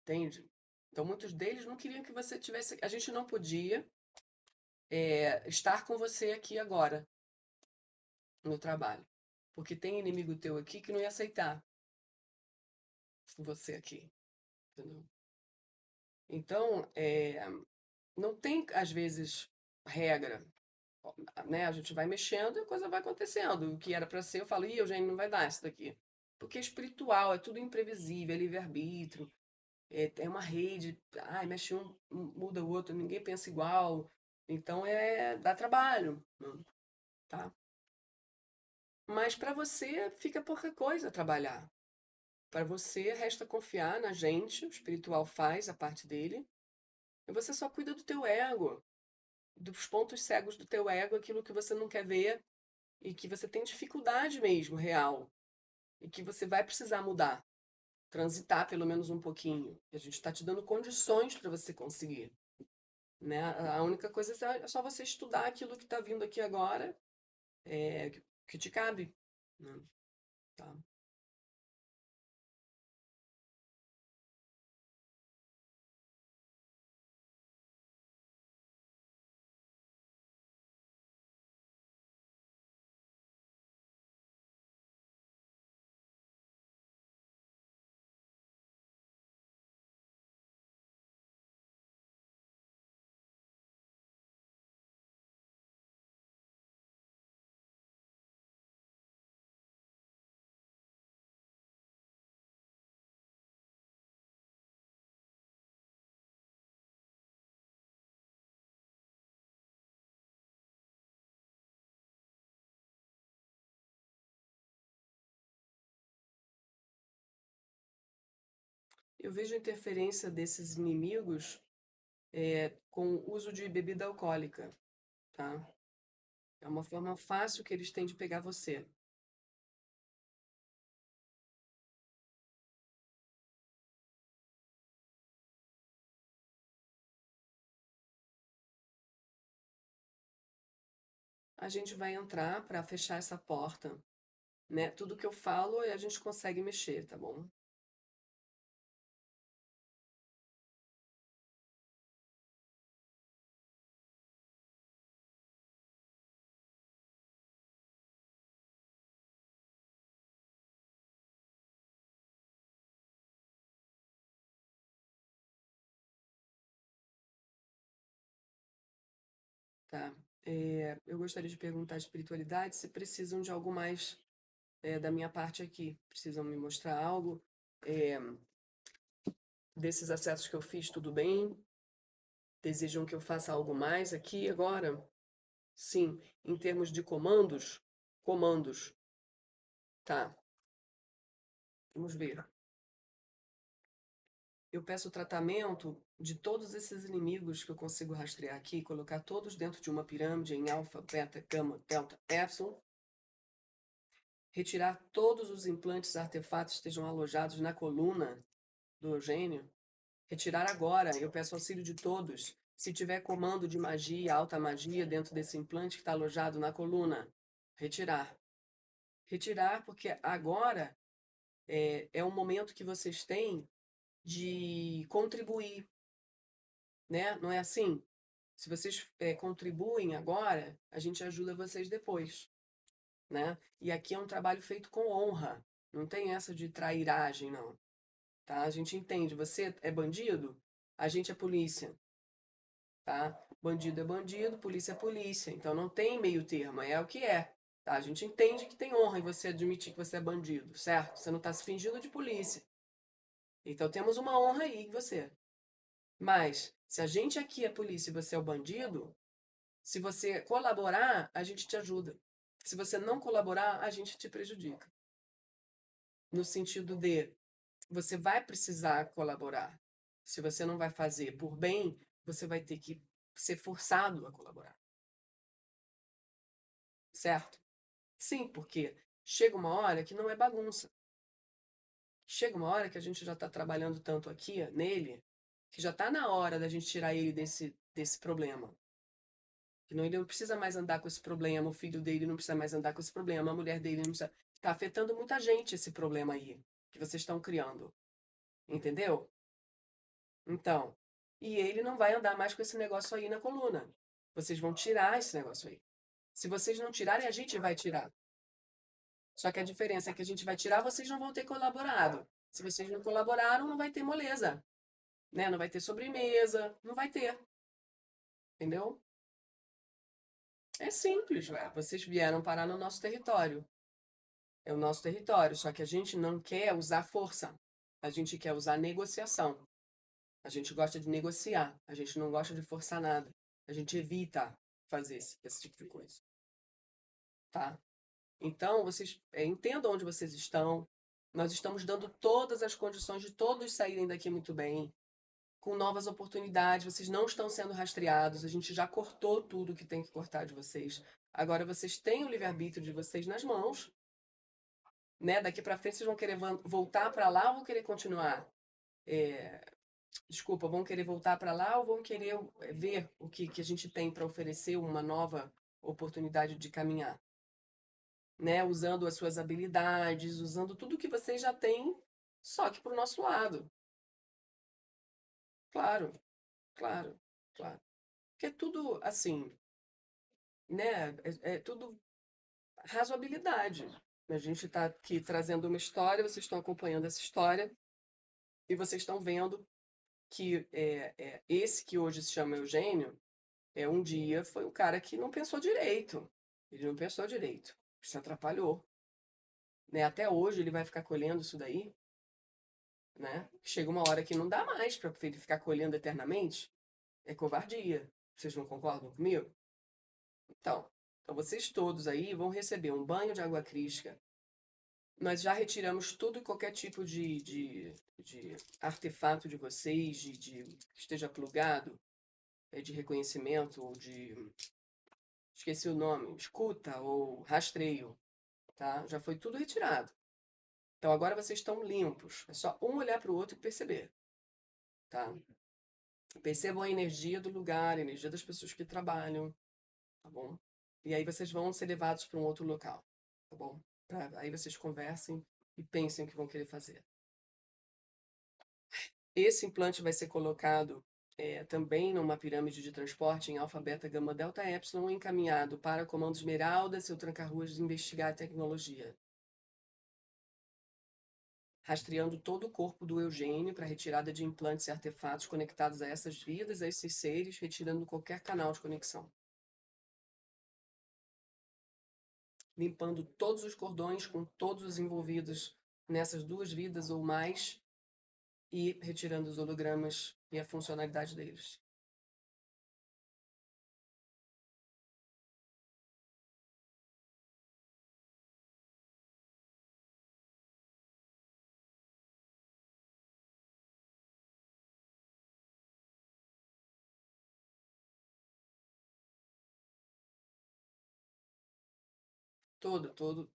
entende? Então, muitos deles não queriam que você tivesse. A gente não podia estar com você aqui agora, no trabalho. Porque tem inimigo teu aqui que não ia aceitar você aqui, entendeu? Então, não tem, às vezes, regra, né? A gente vai mexendo e a coisa vai acontecendo. O que era para ser, eu falo, ih, Eugênio, não vai dar isso daqui. Porque é espiritual, é tudo imprevisível, é livre-arbítrio, é uma rede, ai, mexe um, muda o outro, ninguém pensa igual. Então, dá trabalho, né, tá? Mas para você fica pouca coisa trabalhar. Para você resta confiar na gente, o espiritual faz a parte dele, e você só cuida do teu ego, dos pontos cegos do teu ego, aquilo que você não quer ver e que você tem dificuldade mesmo, real, e que você vai precisar mudar, transitar pelo menos um pouquinho. E a gente está te dando condições para você conseguir, né? A única coisa é só você estudar aquilo que está vindo aqui agora, que te cabe, né? Tá? Eu vejo a interferência desses inimigos com o uso de bebida alcoólica, tá? É uma forma fácil que eles têm de pegar você. A gente vai entrar para fechar essa porta, né? Tudo que eu falo a gente consegue mexer, tá bom? Tá. Eu gostaria de perguntar à espiritualidade se precisam de algo mais da minha parte aqui. Precisam me mostrar algo. É, desses acessos que eu fiz, tudo bem? Desejam que eu faça algo mais aqui agora? Sim. Em termos de comandos? Comandos. Tá. Vamos ver. Eu peço tratamento de todos esses inimigos que eu consigo rastrear aqui, colocar todos dentro de uma pirâmide em alfa, beta, gama, delta, epsilon. Retirar todos os implantes artefatos que estejam alojados na coluna do Eugênio. Retirar agora, eu peço auxílio de todos. Se tiver comando de magia, alta magia dentro desse implante que está alojado na coluna, retirar. Retirar, porque agora é um momento que vocês têm de contribuir, né? Não é assim? Se vocês contribuem agora, a gente ajuda vocês depois, né? E aqui é um trabalho feito com honra. Não tem essa de trairagem, não. Tá? A gente entende. Você é bandido? A gente é polícia. Tá? Bandido é bandido, polícia é polícia. Então não tem meio termo, é o que é. Tá? A gente entende que tem honra em você admitir que você é bandido, certo? Você não está se fingindo de polícia. Então temos uma honra aí em você. Mas, se a gente aqui é polícia e você é o bandido, se você colaborar, a gente te ajuda. Se você não colaborar, a gente te prejudica. No sentido de, você vai precisar colaborar. Se você não vai fazer por bem, você vai ter que ser forçado a colaborar. Certo? Sim, porque chega uma hora que não é bagunça. Chega uma hora que a gente já está trabalhando tanto aqui nele, que já está na hora da gente tirar ele desse problema. Que não, ele não precisa mais andar com esse problema, o filho dele não precisa mais andar com esse problema, a mulher dele não precisa. Está afetando muita gente esse problema aí que vocês estão criando. Entendeu? Então, e ele não vai andar mais com esse negócio aí na coluna. Vocês vão tirar esse negócio aí. Se vocês não tirarem, a gente vai tirar. Só que a diferença é que a gente vai tirar, vocês não vão ter colaborado. Se vocês não colaboraram, não vai ter moleza, né? Não vai ter sobremesa, não vai ter. Entendeu? É simples, ué. Vocês vieram parar no nosso território. É o nosso território, só que a gente não quer usar força. A gente quer usar negociação. A gente gosta de negociar. A gente não gosta de forçar nada. A gente evita fazer esse tipo de coisa, tá? Então, vocês entendam onde vocês estão. Nós estamos dando todas as condições de todos saírem daqui muito bem, com novas oportunidades. Vocês não estão sendo rastreados. A gente já cortou tudo que tem que cortar de vocês. Agora vocês têm o livre-arbítrio de vocês nas mãos, né? Daqui para frente vocês vão querer voltar para lá ou vão querer continuar? É, desculpa, vão querer voltar para lá ou vão querer ver o que a gente tem para oferecer, uma nova oportunidade de caminhar, né? Usando as suas habilidades, usando tudo que vocês já têm, só que para o nosso lado. Claro, claro, claro. Porque é tudo assim, né? É tudo razoabilidade. A gente está aqui trazendo uma história, vocês estão acompanhando essa história e vocês estão vendo que esse que hoje se chama Eugênio, um dia foi um cara que não pensou direito. Ele não pensou direito. Se atrapalhou. Né? Até hoje ele vai ficar colhendo isso daí. Né? Chega uma hora que não dá mais para ele ficar colhendo eternamente. É covardia. Vocês não concordam comigo? Então vocês todos aí vão receber um banho de água crística. Nós já retiramos tudo e qualquer tipo de artefato de vocês, que esteja plugado, de reconhecimento ou de, esqueci o nome, escuta ou rastreio, tá? Já foi tudo retirado. Então agora vocês estão limpos. É só um olhar para o outro e perceber, tá? Percebam a energia do lugar, a energia das pessoas que trabalham, tá bom? E aí vocês vão ser levados para um outro local, tá bom? Aí vocês conversem e pensem o que vão querer fazer. Esse implante vai ser colocado também numa pirâmide de transporte em alfa, beta, gama, delta, epsilon, encaminhado para o Comando Esmeralda, seu tranca-ruas de investigar a tecnologia. Rastreando todo o corpo do Eugênio para retirada de implantes e artefatos conectados a essas vidas, a esses seres, retirando qualquer canal de conexão. Limpando todos os cordões com todos os envolvidos nessas duas vidas ou mais, e retirando os hologramas e a funcionalidade deles.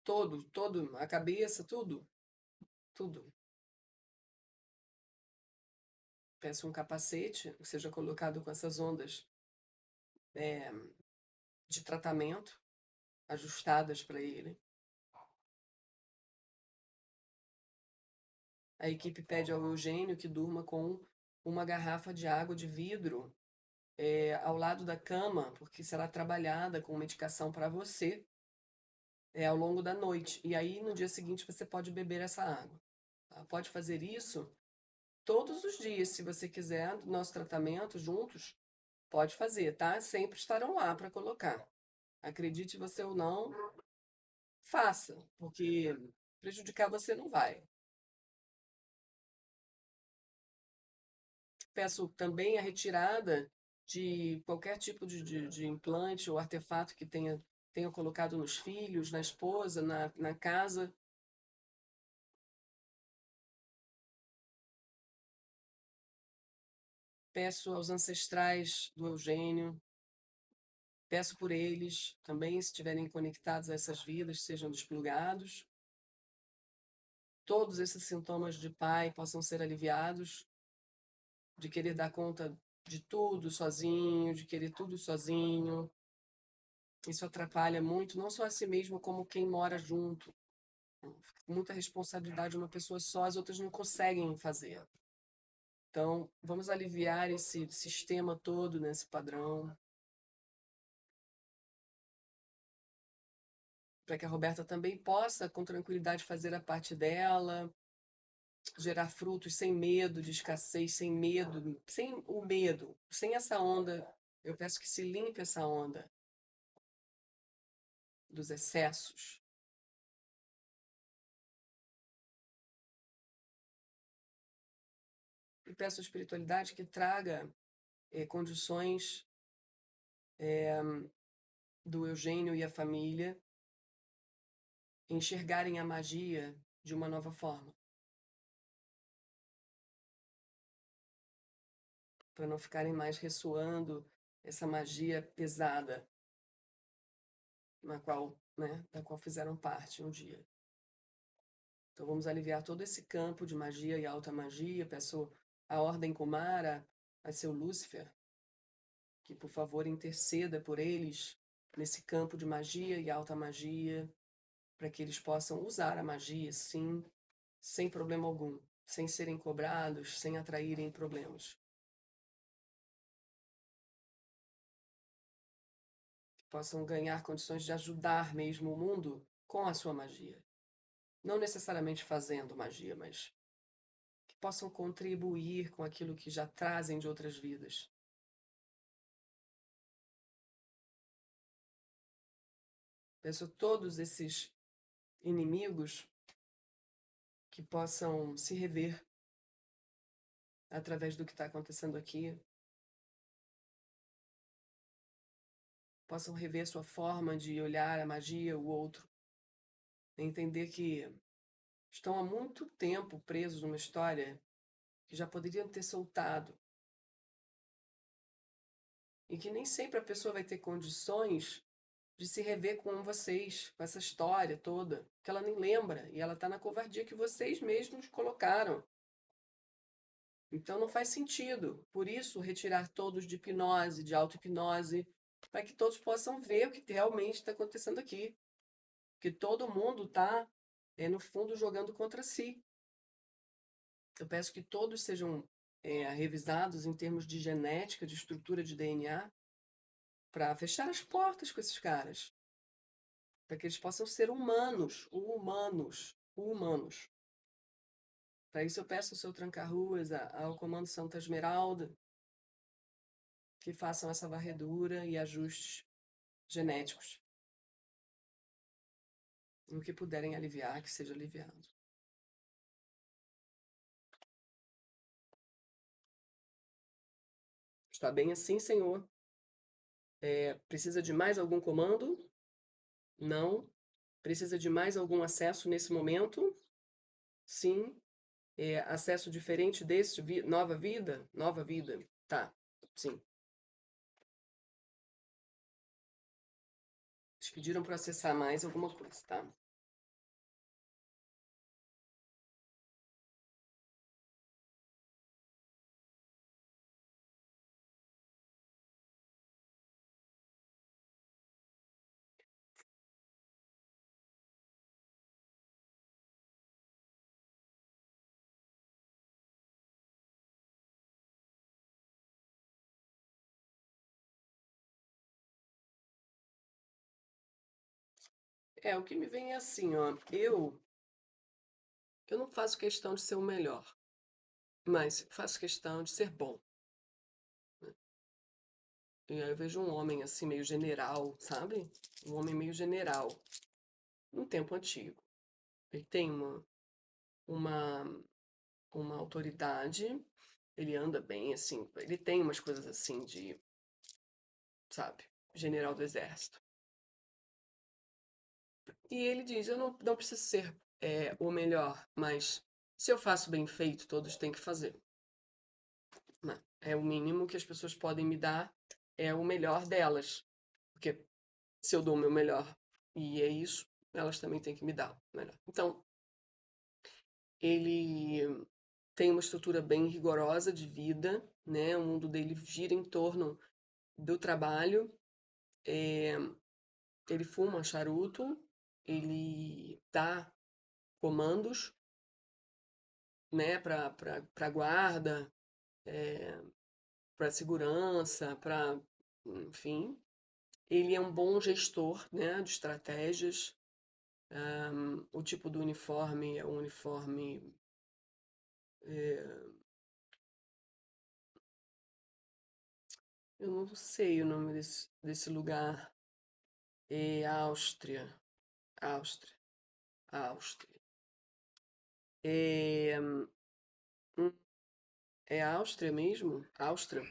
Todo, a cabeça, tudo, tudo. Peço um capacete que seja colocado com essas ondas é, de tratamento ajustadas para ele. A equipe pede ao Eugênio que durma com uma garrafa de água de vidro ao lado da cama, porque será trabalhada com medicação para você ao longo da noite. E aí, no dia seguinte, você pode beber essa água. Tá? Pode fazer isso todos os dias, se você quiser, do nosso tratamento juntos, pode fazer, tá? Sempre estarão lá para colocar. Acredite você ou não, faça, porque prejudicar você não vai. Peço também a retirada de qualquer tipo de implante ou artefato que tenha colocado nos filhos, na esposa, na casa. Peço aos ancestrais do Eugênio, peço por eles também, se estiverem conectados a essas vidas, sejam desplugados. Todos esses sintomas de pai possam ser aliviados, de querer dar conta de tudo sozinho, de querer tudo sozinho. Isso atrapalha muito, não só a si mesmo, como quem mora junto. Muita responsabilidade uma pessoa só, as outras não conseguem fazer. Então, vamos aliviar esse sistema todo nesse padrão, para que a Roberta também possa, com tranquilidade, fazer a parte dela, gerar frutos sem medo de escassez, sem medo, sem o medo, sem essa onda. Eu peço que se limpe essa onda dos excessos. E peço à espiritualidade que traga condições do Eugênio e a família enxergarem a magia de uma nova forma, para não ficarem mais ressoando essa magia pesada da qual fizeram parte um dia. Então vamos aliviar todo esse campo de magia e alta magia. Peço a Ordem Kumara, a seu Lúcifer, que por favor interceda por eles nesse campo de magia e alta magia, para que eles possam usar a magia, sim, sem problema algum, sem serem cobrados, sem atraírem problemas. Que possam ganhar condições de ajudar mesmo o mundo com a sua magia. Não necessariamente fazendo magia, mas que possam contribuir com aquilo que já trazem de outras vidas. Peço a todos esses inimigos que possam se rever através do que está acontecendo aqui, possam rever sua forma de olhar a magia, o outro, entender que estão há muito tempo presos numa história que já poderiam ter soltado e que nem sempre a pessoa vai ter condições de se rever com vocês, com essa história toda, que ela nem lembra e ela está na covardia que vocês mesmos colocaram. Então não faz sentido. Por isso, retirar todos de hipnose, de auto-hipnose, para que todos possam ver o que realmente está acontecendo aqui. Que todo mundo está, no fundo, jogando contra si. Eu peço que todos sejam revisados em termos de genética, de estrutura de DNA, para fechar as portas com esses caras. Para que eles possam ser humanos, humanos. Para isso eu peço ao seu Tranca-Ruas, ao Comando Santa Esmeralda, que façam essa varredura e ajustes genéticos. No que puderem aliviar, que seja aliviado. Está bem assim, Senhor? Precisa de mais algum comando? Não. Precisa de mais algum acesso nesse momento? Sim. Acesso diferente desse? Nova vida? Nova vida. Tá. Sim. Eles pediram para acessar mais alguma coisa, tá? O que me vem é assim, ó. Eu não faço questão de ser o melhor, mas faço questão de ser bom. E aí eu vejo um homem assim, meio general, sabe? Um homem meio general, no tempo antigo. Ele tem uma, uma autoridade, ele anda bem, assim, ele tem umas coisas assim de, sabe, general do exército. E ele diz: eu não preciso ser o melhor, mas se eu faço bem feito, todos têm que fazer. Né? É o mínimo que as pessoas podem me dar, é o melhor delas. Porque se eu dou o meu melhor e é isso, elas também têm que me dar o melhor. Então, ele tem uma estrutura bem rigorosa de vida, né? O mundo dele gira em torno do trabalho. É, ele fuma charuto, ele dá comandos, né, para guarda, para segurança, para, enfim. Ele é um bom gestor, né, de estratégias. O tipo do uniforme é um uniforme. é, eu não sei o nome desse lugar. É Áustria. Áustria. Áustria. É, hum, é Áustria mesmo? Áustria.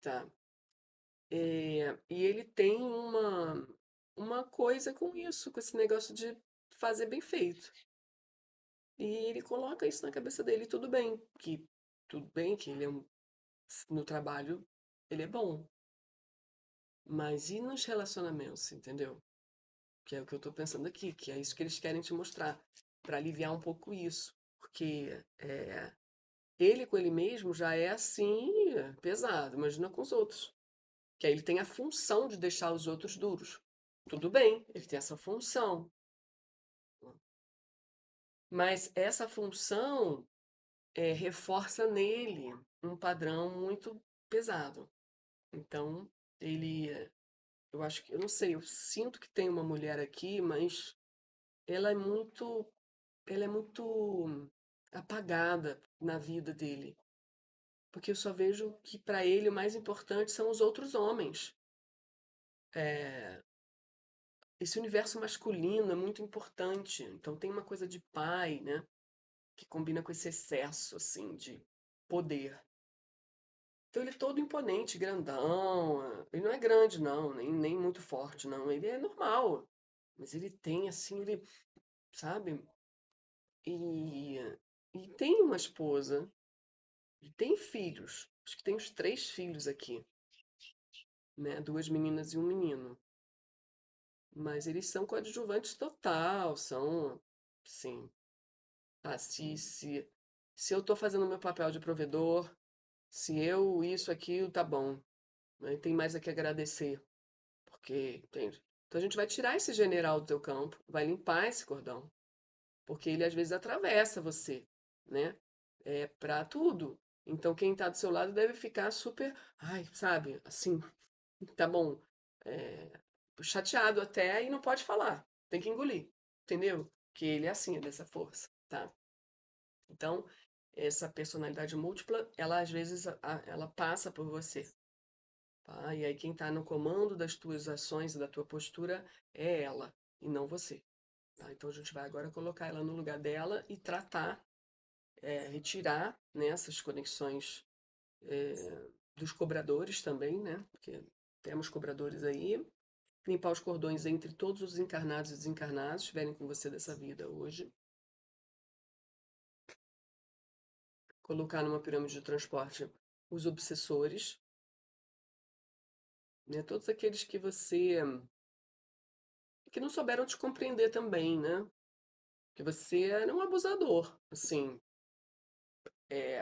Tá. E ele tem uma coisa com isso, com esse negócio de fazer bem feito. E ele coloca isso na cabeça dele, tudo bem que ele no trabalho ele é bom, mas e nos relacionamentos, entendeu? Que é o que eu tô pensando aqui, que é isso que eles querem te mostrar, para aliviar um pouco isso, porque ele com ele mesmo já é assim, pesado, imagina com os outros. Que aí ele tem a função de deixar os outros duros. Tudo bem, ele tem essa função. Mas essa função reforça nele um padrão muito pesado. Então, ele, eu acho que, eu não sei, eu sinto que tem uma mulher aqui, mas ela é muito, ela é muito apagada na vida dele. Porque eu só vejo que para ele o mais importante são os outros homens. É, esse universo masculino é muito importante. Então tem uma coisa de pai, né? Que combina com esse excesso, assim, de poder. Então ele é todo imponente, grandão. Ele não é grande, não, nem muito forte, não. Ele é normal. Mas ele tem, assim, ele, sabe? E, e tem uma esposa. E tem filhos. Acho que tem uns 3 filhos aqui, né? 2 meninas e um menino. Mas eles são coadjuvantes total, são, sim. Ah, se eu estou fazendo o meu papel de provedor, se eu isso, aquilo, tá bom. Né? Tem mais a que agradecer, porque, entende? Então a gente vai tirar esse general do teu campo, vai limpar esse cordão, porque ele às vezes atravessa você, né? É para tudo. Então quem está do seu lado deve ficar super, ai, sabe, assim, tá bom, é, chateado até e não pode falar, tem que engolir, entendeu? Que ele é assim, é dessa força, tá? Então, essa personalidade múltipla, ela às vezes ela passa por você, tá? E aí quem está no comando das tuas ações e da tua postura é ela e não você, tá? Então a gente vai agora colocar ela no lugar dela e tratar, retirar, né, essas conexões dos cobradores também, né? Porque temos cobradores aí. Limpar os cordões entre todos os encarnados e desencarnados que estiverem com você dessa vida hoje. Colocar numa pirâmide de transporte os obsessores, né? Todos aqueles que não souberam te compreender também, né? Que você era um abusador, assim,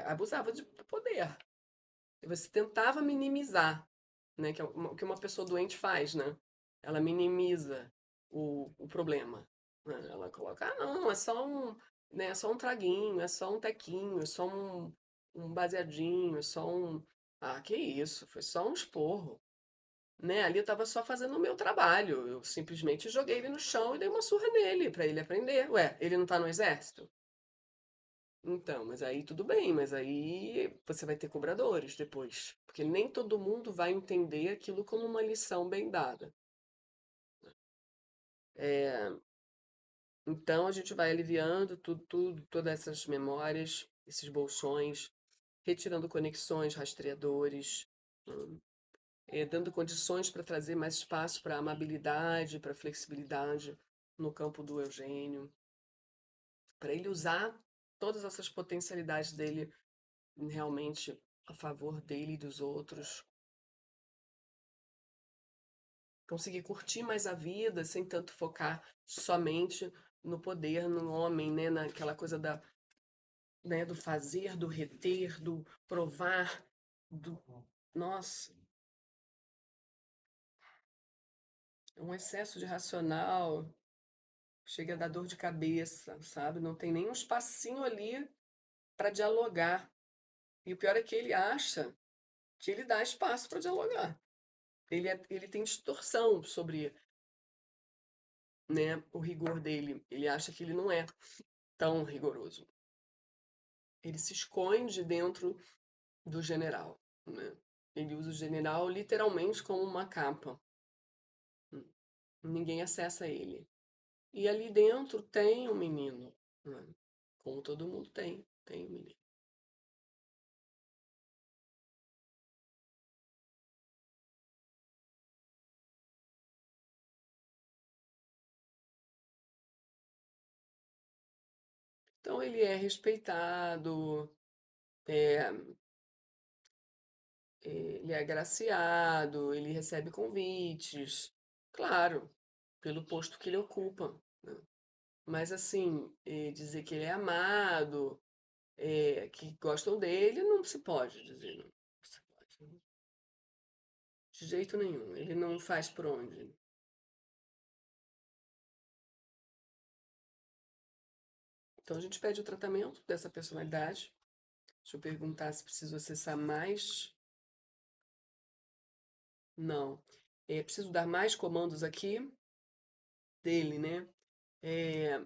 abusava de poder. E você tentava minimizar, né? Que é o que uma pessoa doente faz, né? Ela minimiza o problema, né? Ela coloca, ah, não, é só né, é só um traguinho, é só um tequinho, é só um baseadinho, é só um... Ah, que isso, foi só um esporro, né? Ali eu tava só fazendo o meu trabalho, eu simplesmente joguei ele no chão e dei uma surra nele, pra ele aprender. Ué, ele não tá no exército? Então, mas aí tudo bem, mas aí você vai ter cobradores depois, porque nem todo mundo vai entender aquilo como uma lição bem dada. É, então a gente vai aliviando todas essas memórias, esses bolsões, retirando conexões, rastreadores, hum, dando condições para trazer mais espaço para amabilidade, para flexibilidade no campo do Eugênio, para ele usar todas essas potencialidades dele realmente a favor dele e dos outros, conseguir curtir mais a vida sem tanto focar somente no poder, no homem, né, naquela coisa né, do fazer, do reter, do provar, do nossa, é um excesso de racional, chega a dar dor de cabeça, sabe? Não tem nem um espacinho ali para dialogar. E o pior é que ele acha que ele dá espaço para dialogar. Ele tem distorção sobre, né, o rigor dele. Ele acha que ele não é tão rigoroso. Ele se esconde dentro do general, né? Ele usa o general literalmente como uma capa. Ninguém acessa ele. E ali dentro tem um menino, né? Como todo mundo tem um menino. Então ele é respeitado, é, ele é agraciado, ele recebe convites, claro, pelo posto que ele ocupa, né? Mas assim, dizer que ele é amado, que gostam dele, não se pode dizer, não se pode. De jeito nenhum, ele não faz por onde. Então a gente pede o tratamento dessa personalidade. Deixa eu perguntar se preciso acessar mais. Não. Preciso dar mais comandos aqui dele, né? É,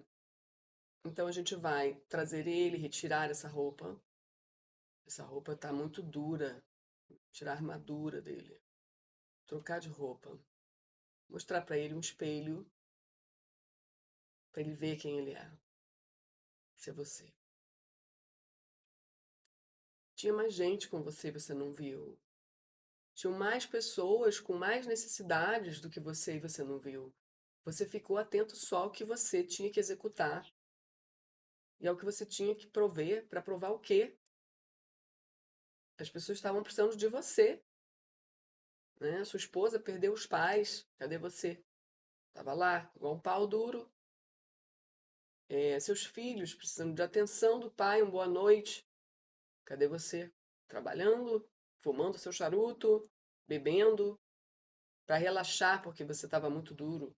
então a gente vai trazer ele, retirar essa roupa. Essa roupa tá muito dura. Tirar a armadura dele. Trocar de roupa. Mostrar para ele um espelho, para ele ver quem ele é. Ser você. Tinha mais gente com você, você não viu. Tinham mais pessoas com mais necessidades do que você e você não viu. Você ficou atento só ao que você tinha que executar e ao que você tinha que prover para provar o quê? As pessoas estavam precisando de você, né? Sua esposa perdeu os pais, cadê você? Estava lá, igual um pau duro. Seus filhos precisando de atenção do pai, uma boa noite, cadê você? Trabalhando, fumando seu charuto, bebendo, para relaxar porque você estava muito duro.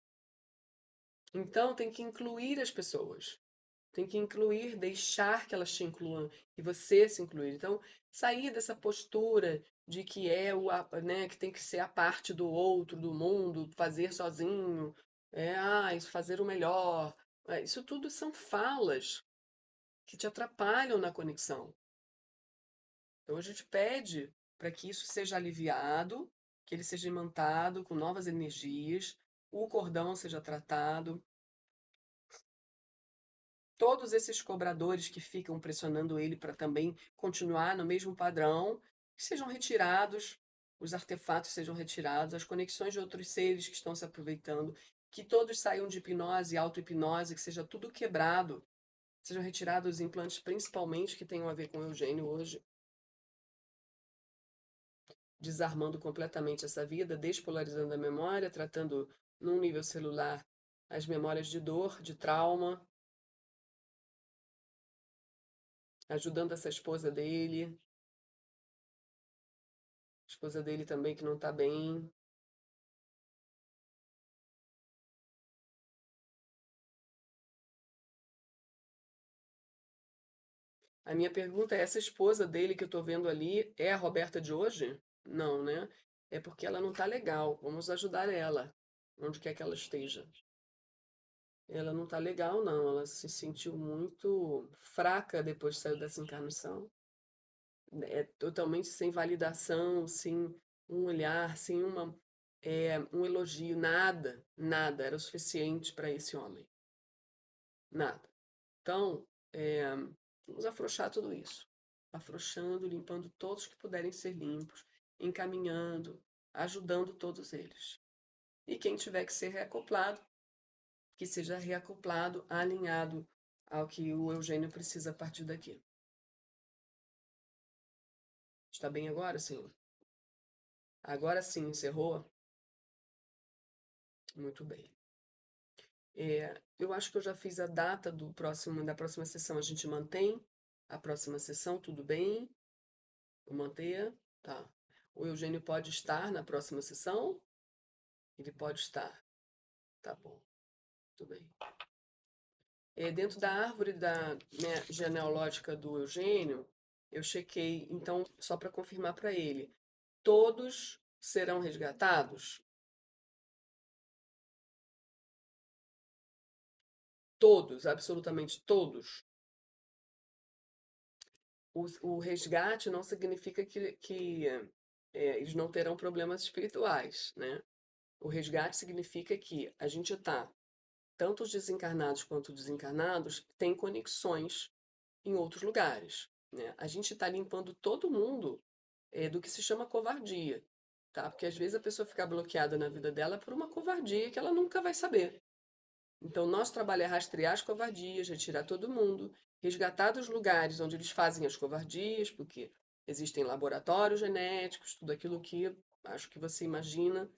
Então tem que incluir as pessoas. Tem que incluir, deixar que elas te incluam e você se incluir. Então, sair dessa postura de que né, que tem que ser a parte do outro, do mundo, fazer sozinho, isso fazer o melhor. Isso tudo são falas que te atrapalham na conexão. Então, a gente pede para que isso seja aliviado, que ele seja imantado com novas energias, o cordão seja tratado, todos esses cobradores que ficam pressionando ele para também continuar no mesmo padrão, que sejam retirados, os artefatos sejam retirados, as conexões de outros seres que estão se aproveitando, que todos saiam de hipnose e auto-hipnose, que seja tudo quebrado, sejam retirados os implantes principalmente que tenham a ver com o Eugênio hoje, desarmando completamente essa vida, despolarizando a memória, tratando num nível celular as memórias de dor, de trauma, ajudando essa esposa dele também que não está bem. A minha pergunta é: essa esposa dele que eu estou vendo ali é a Roberta de hoje? Não, né? É porque ela não está legal. Vamos ajudar ela, onde quer que ela esteja. Ela não está legal, não. Ela se sentiu muito fraca depois que saiu dessa encarnação. É totalmente sem validação, sem um olhar, sem um elogio, nada, nada era o suficiente para esse homem. Nada. Então, vamos afrouxar tudo isso. Afrouxando, limpando todos que puderem ser limpos, encaminhando, ajudando todos eles. E quem tiver que ser reacoplado, que seja reacoplado, alinhado ao que o Eugênio precisa a partir daqui. Está bem agora, senhor? Agora sim, encerrou? Muito bem. Eu acho que eu já fiz a data da próxima sessão. A gente mantém a próxima sessão, tudo bem? Vou manter? Tá. O Eugênio pode estar na próxima sessão? Ele pode estar. Tá bom, tudo bem. Dentro da árvore genealógica do Eugênio, eu chequei, então, só para confirmar para ele, todos serão resgatados? Todos, absolutamente todos. O resgate não significa que eles não terão problemas espirituais, né? O resgate significa que a gente está, tanto os desencarnados quanto os desencarnados, têm conexões em outros lugares, né? A gente está limpando todo mundo do que se chama covardia, tá? Porque às vezes a pessoa fica bloqueada na vida dela por uma covardia que ela nunca vai saber. Então, nosso trabalho é rastrear as covardias, retirar todo mundo, resgatar dos lugares onde eles fazem as covardias, porque existem laboratórios genéticos, tudo aquilo que acho que você imagina.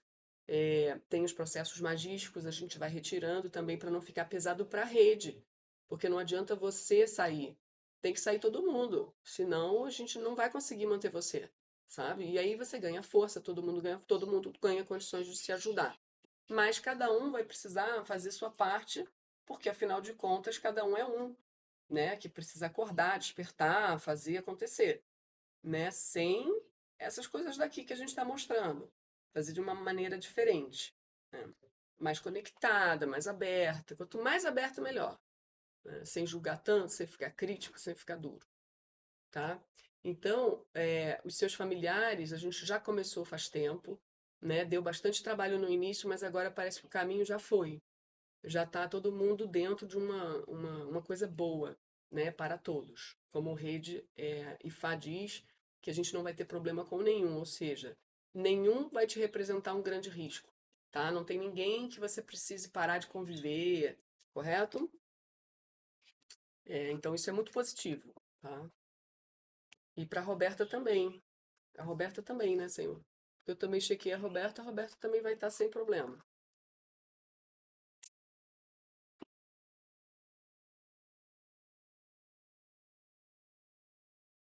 Tem os processos magísticos, a gente vai retirando também para não ficar pesado para a rede, porque não adianta você sair, tem que sair todo mundo, senão a gente não vai conseguir manter você, sabe? E aí você ganha força, todo mundo ganha condições de se ajudar. Mas cada um vai precisar fazer sua parte, porque afinal de contas cada um é um, né? Que precisa acordar, despertar, fazer acontecer, né? Sem essas coisas daqui que a gente está mostrando, fazer de uma maneira diferente, né? Mais conectada, mais aberta. Quanto mais aberto, melhor, né? Sem julgar tanto, sem ficar crítico, sem ficar duro, tá? Então, os seus familiares, a gente já começou faz tempo, né? Deu bastante trabalho no início, mas agora parece que o caminho já foi. Já está todo mundo dentro de uma coisa boa, né? Para todos. Como o Rede Ifá diz, que a gente não vai ter problema com nenhum, ou seja, nenhum vai te representar um grande risco, tá? Não tem ninguém que você precise parar de conviver, correto? Então isso é muito positivo, tá? E para a Roberta também. A Roberta também, né, senhor? Eu também chequei a Roberta também vai estar sem problema.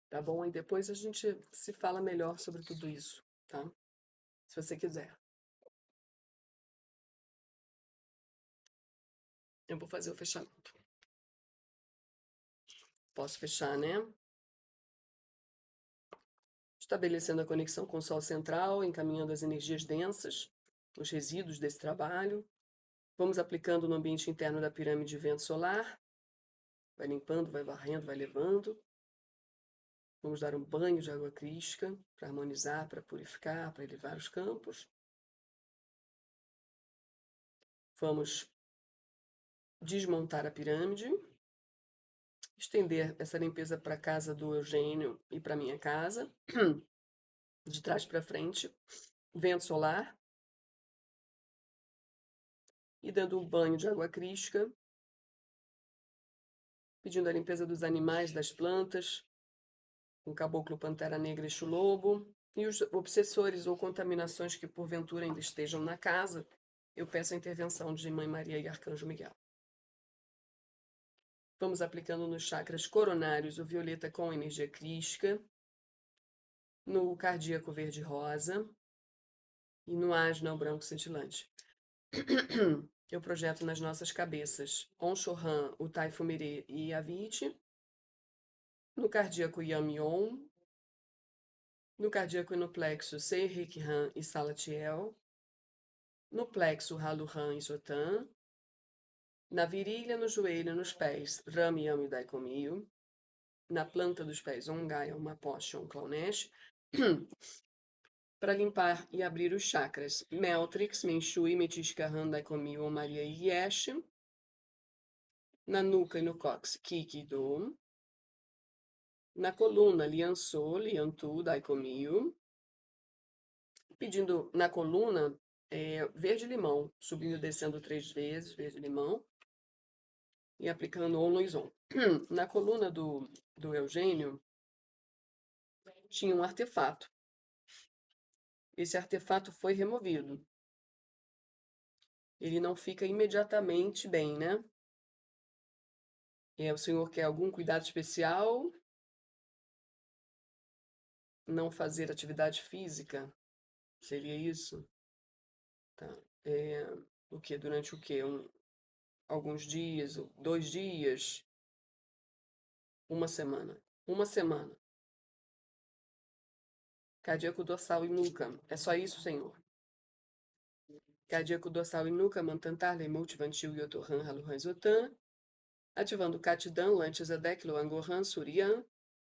Tá bom? E depois a gente se fala melhor sobre tudo isso, tá? Se você quiser. Eu vou fazer o fechamento. Posso fechar, né? Estabelecendo a conexão com o Sol central, encaminhando as energias densas, os resíduos desse trabalho. Vamos aplicando no ambiente interno da pirâmide de vento solar. Vai limpando, vai varrendo, vai levando. Vamos dar um banho de água crística para harmonizar, para purificar, para elevar os campos. Vamos desmontar a pirâmide, estender essa limpeza para a casa do Eugênio e para minha casa. de trás para frente, vento solar, e dando um banho de água crística, pedindo a limpeza dos animais, das plantas, com caboclo, pantera negra e chulobo, e os obsessores ou contaminações que porventura ainda estejam na casa, eu peço a intervenção de Mãe Maria e Arcanjo Miguel. Vamos aplicando nos chakras coronários o violeta com energia crística, no cardíaco verde-rosa e no asna o branco cintilante. Eu projeto nas nossas cabeças Onchohan, o Taifumere e Aviti, no cardíaco Yam-Yon, no cardíaco e no plexo Seirikhan e Salatiel, no plexo Haluhan e Sotan, na virilha, no joelho e nos pés Ram, Yam e Daikomio, na planta dos pés Ongaya, Mapoche, Clownesh, para limpar e abrir os chakras Meltrix, Menshui, Metiscahan, Daikomio, Maria e Yesh, na nuca e no cóccix Kikido, na coluna Lianso, Liantu, Daikomio, pedindo na coluna verde-limão, subindo e descendo 3 vezes, verde-limão, e aplicando on Luizon. Na coluna do Eugênio, tinha um artefato. Esse artefato foi removido. Ele não fica imediatamente bem, né? O senhor quer algum cuidado especial? Não fazer atividade física? Seria isso? Tá. O que? Durante o quê? Alguns dias? 2 dias? Uma semana? Uma semana. Cardíaco dorsal e nuca. É só isso, senhor? Cardíaco dorsal e nuca, mantantar, multivantil, yotorran, haluran, zotan. Ativando Katidan, Lantizadek, Loangorran, Surian,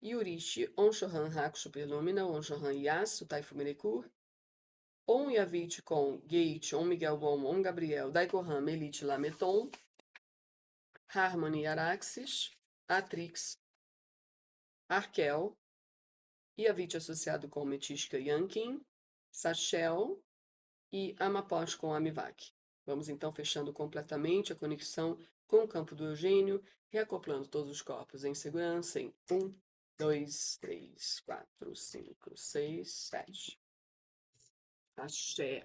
Yurishi, Onshohan, Hakushu, Perlomina, Onshohan, Yas, Taifumerekur, On Yavit com Gate, On Miguel Bom, On Gabriel, Daikohan, Melite, Lameton, Harmony, Araxis, Atrix, Arkel, Yavit associado com Metisca, Yankin, Sachel e Amapós com Amivac. Vamos então fechando completamente a conexão com o campo do Eugênio, reacoplando todos os corpos em segurança em 1, 2, 3, 4, 5, 6, 7. Axé.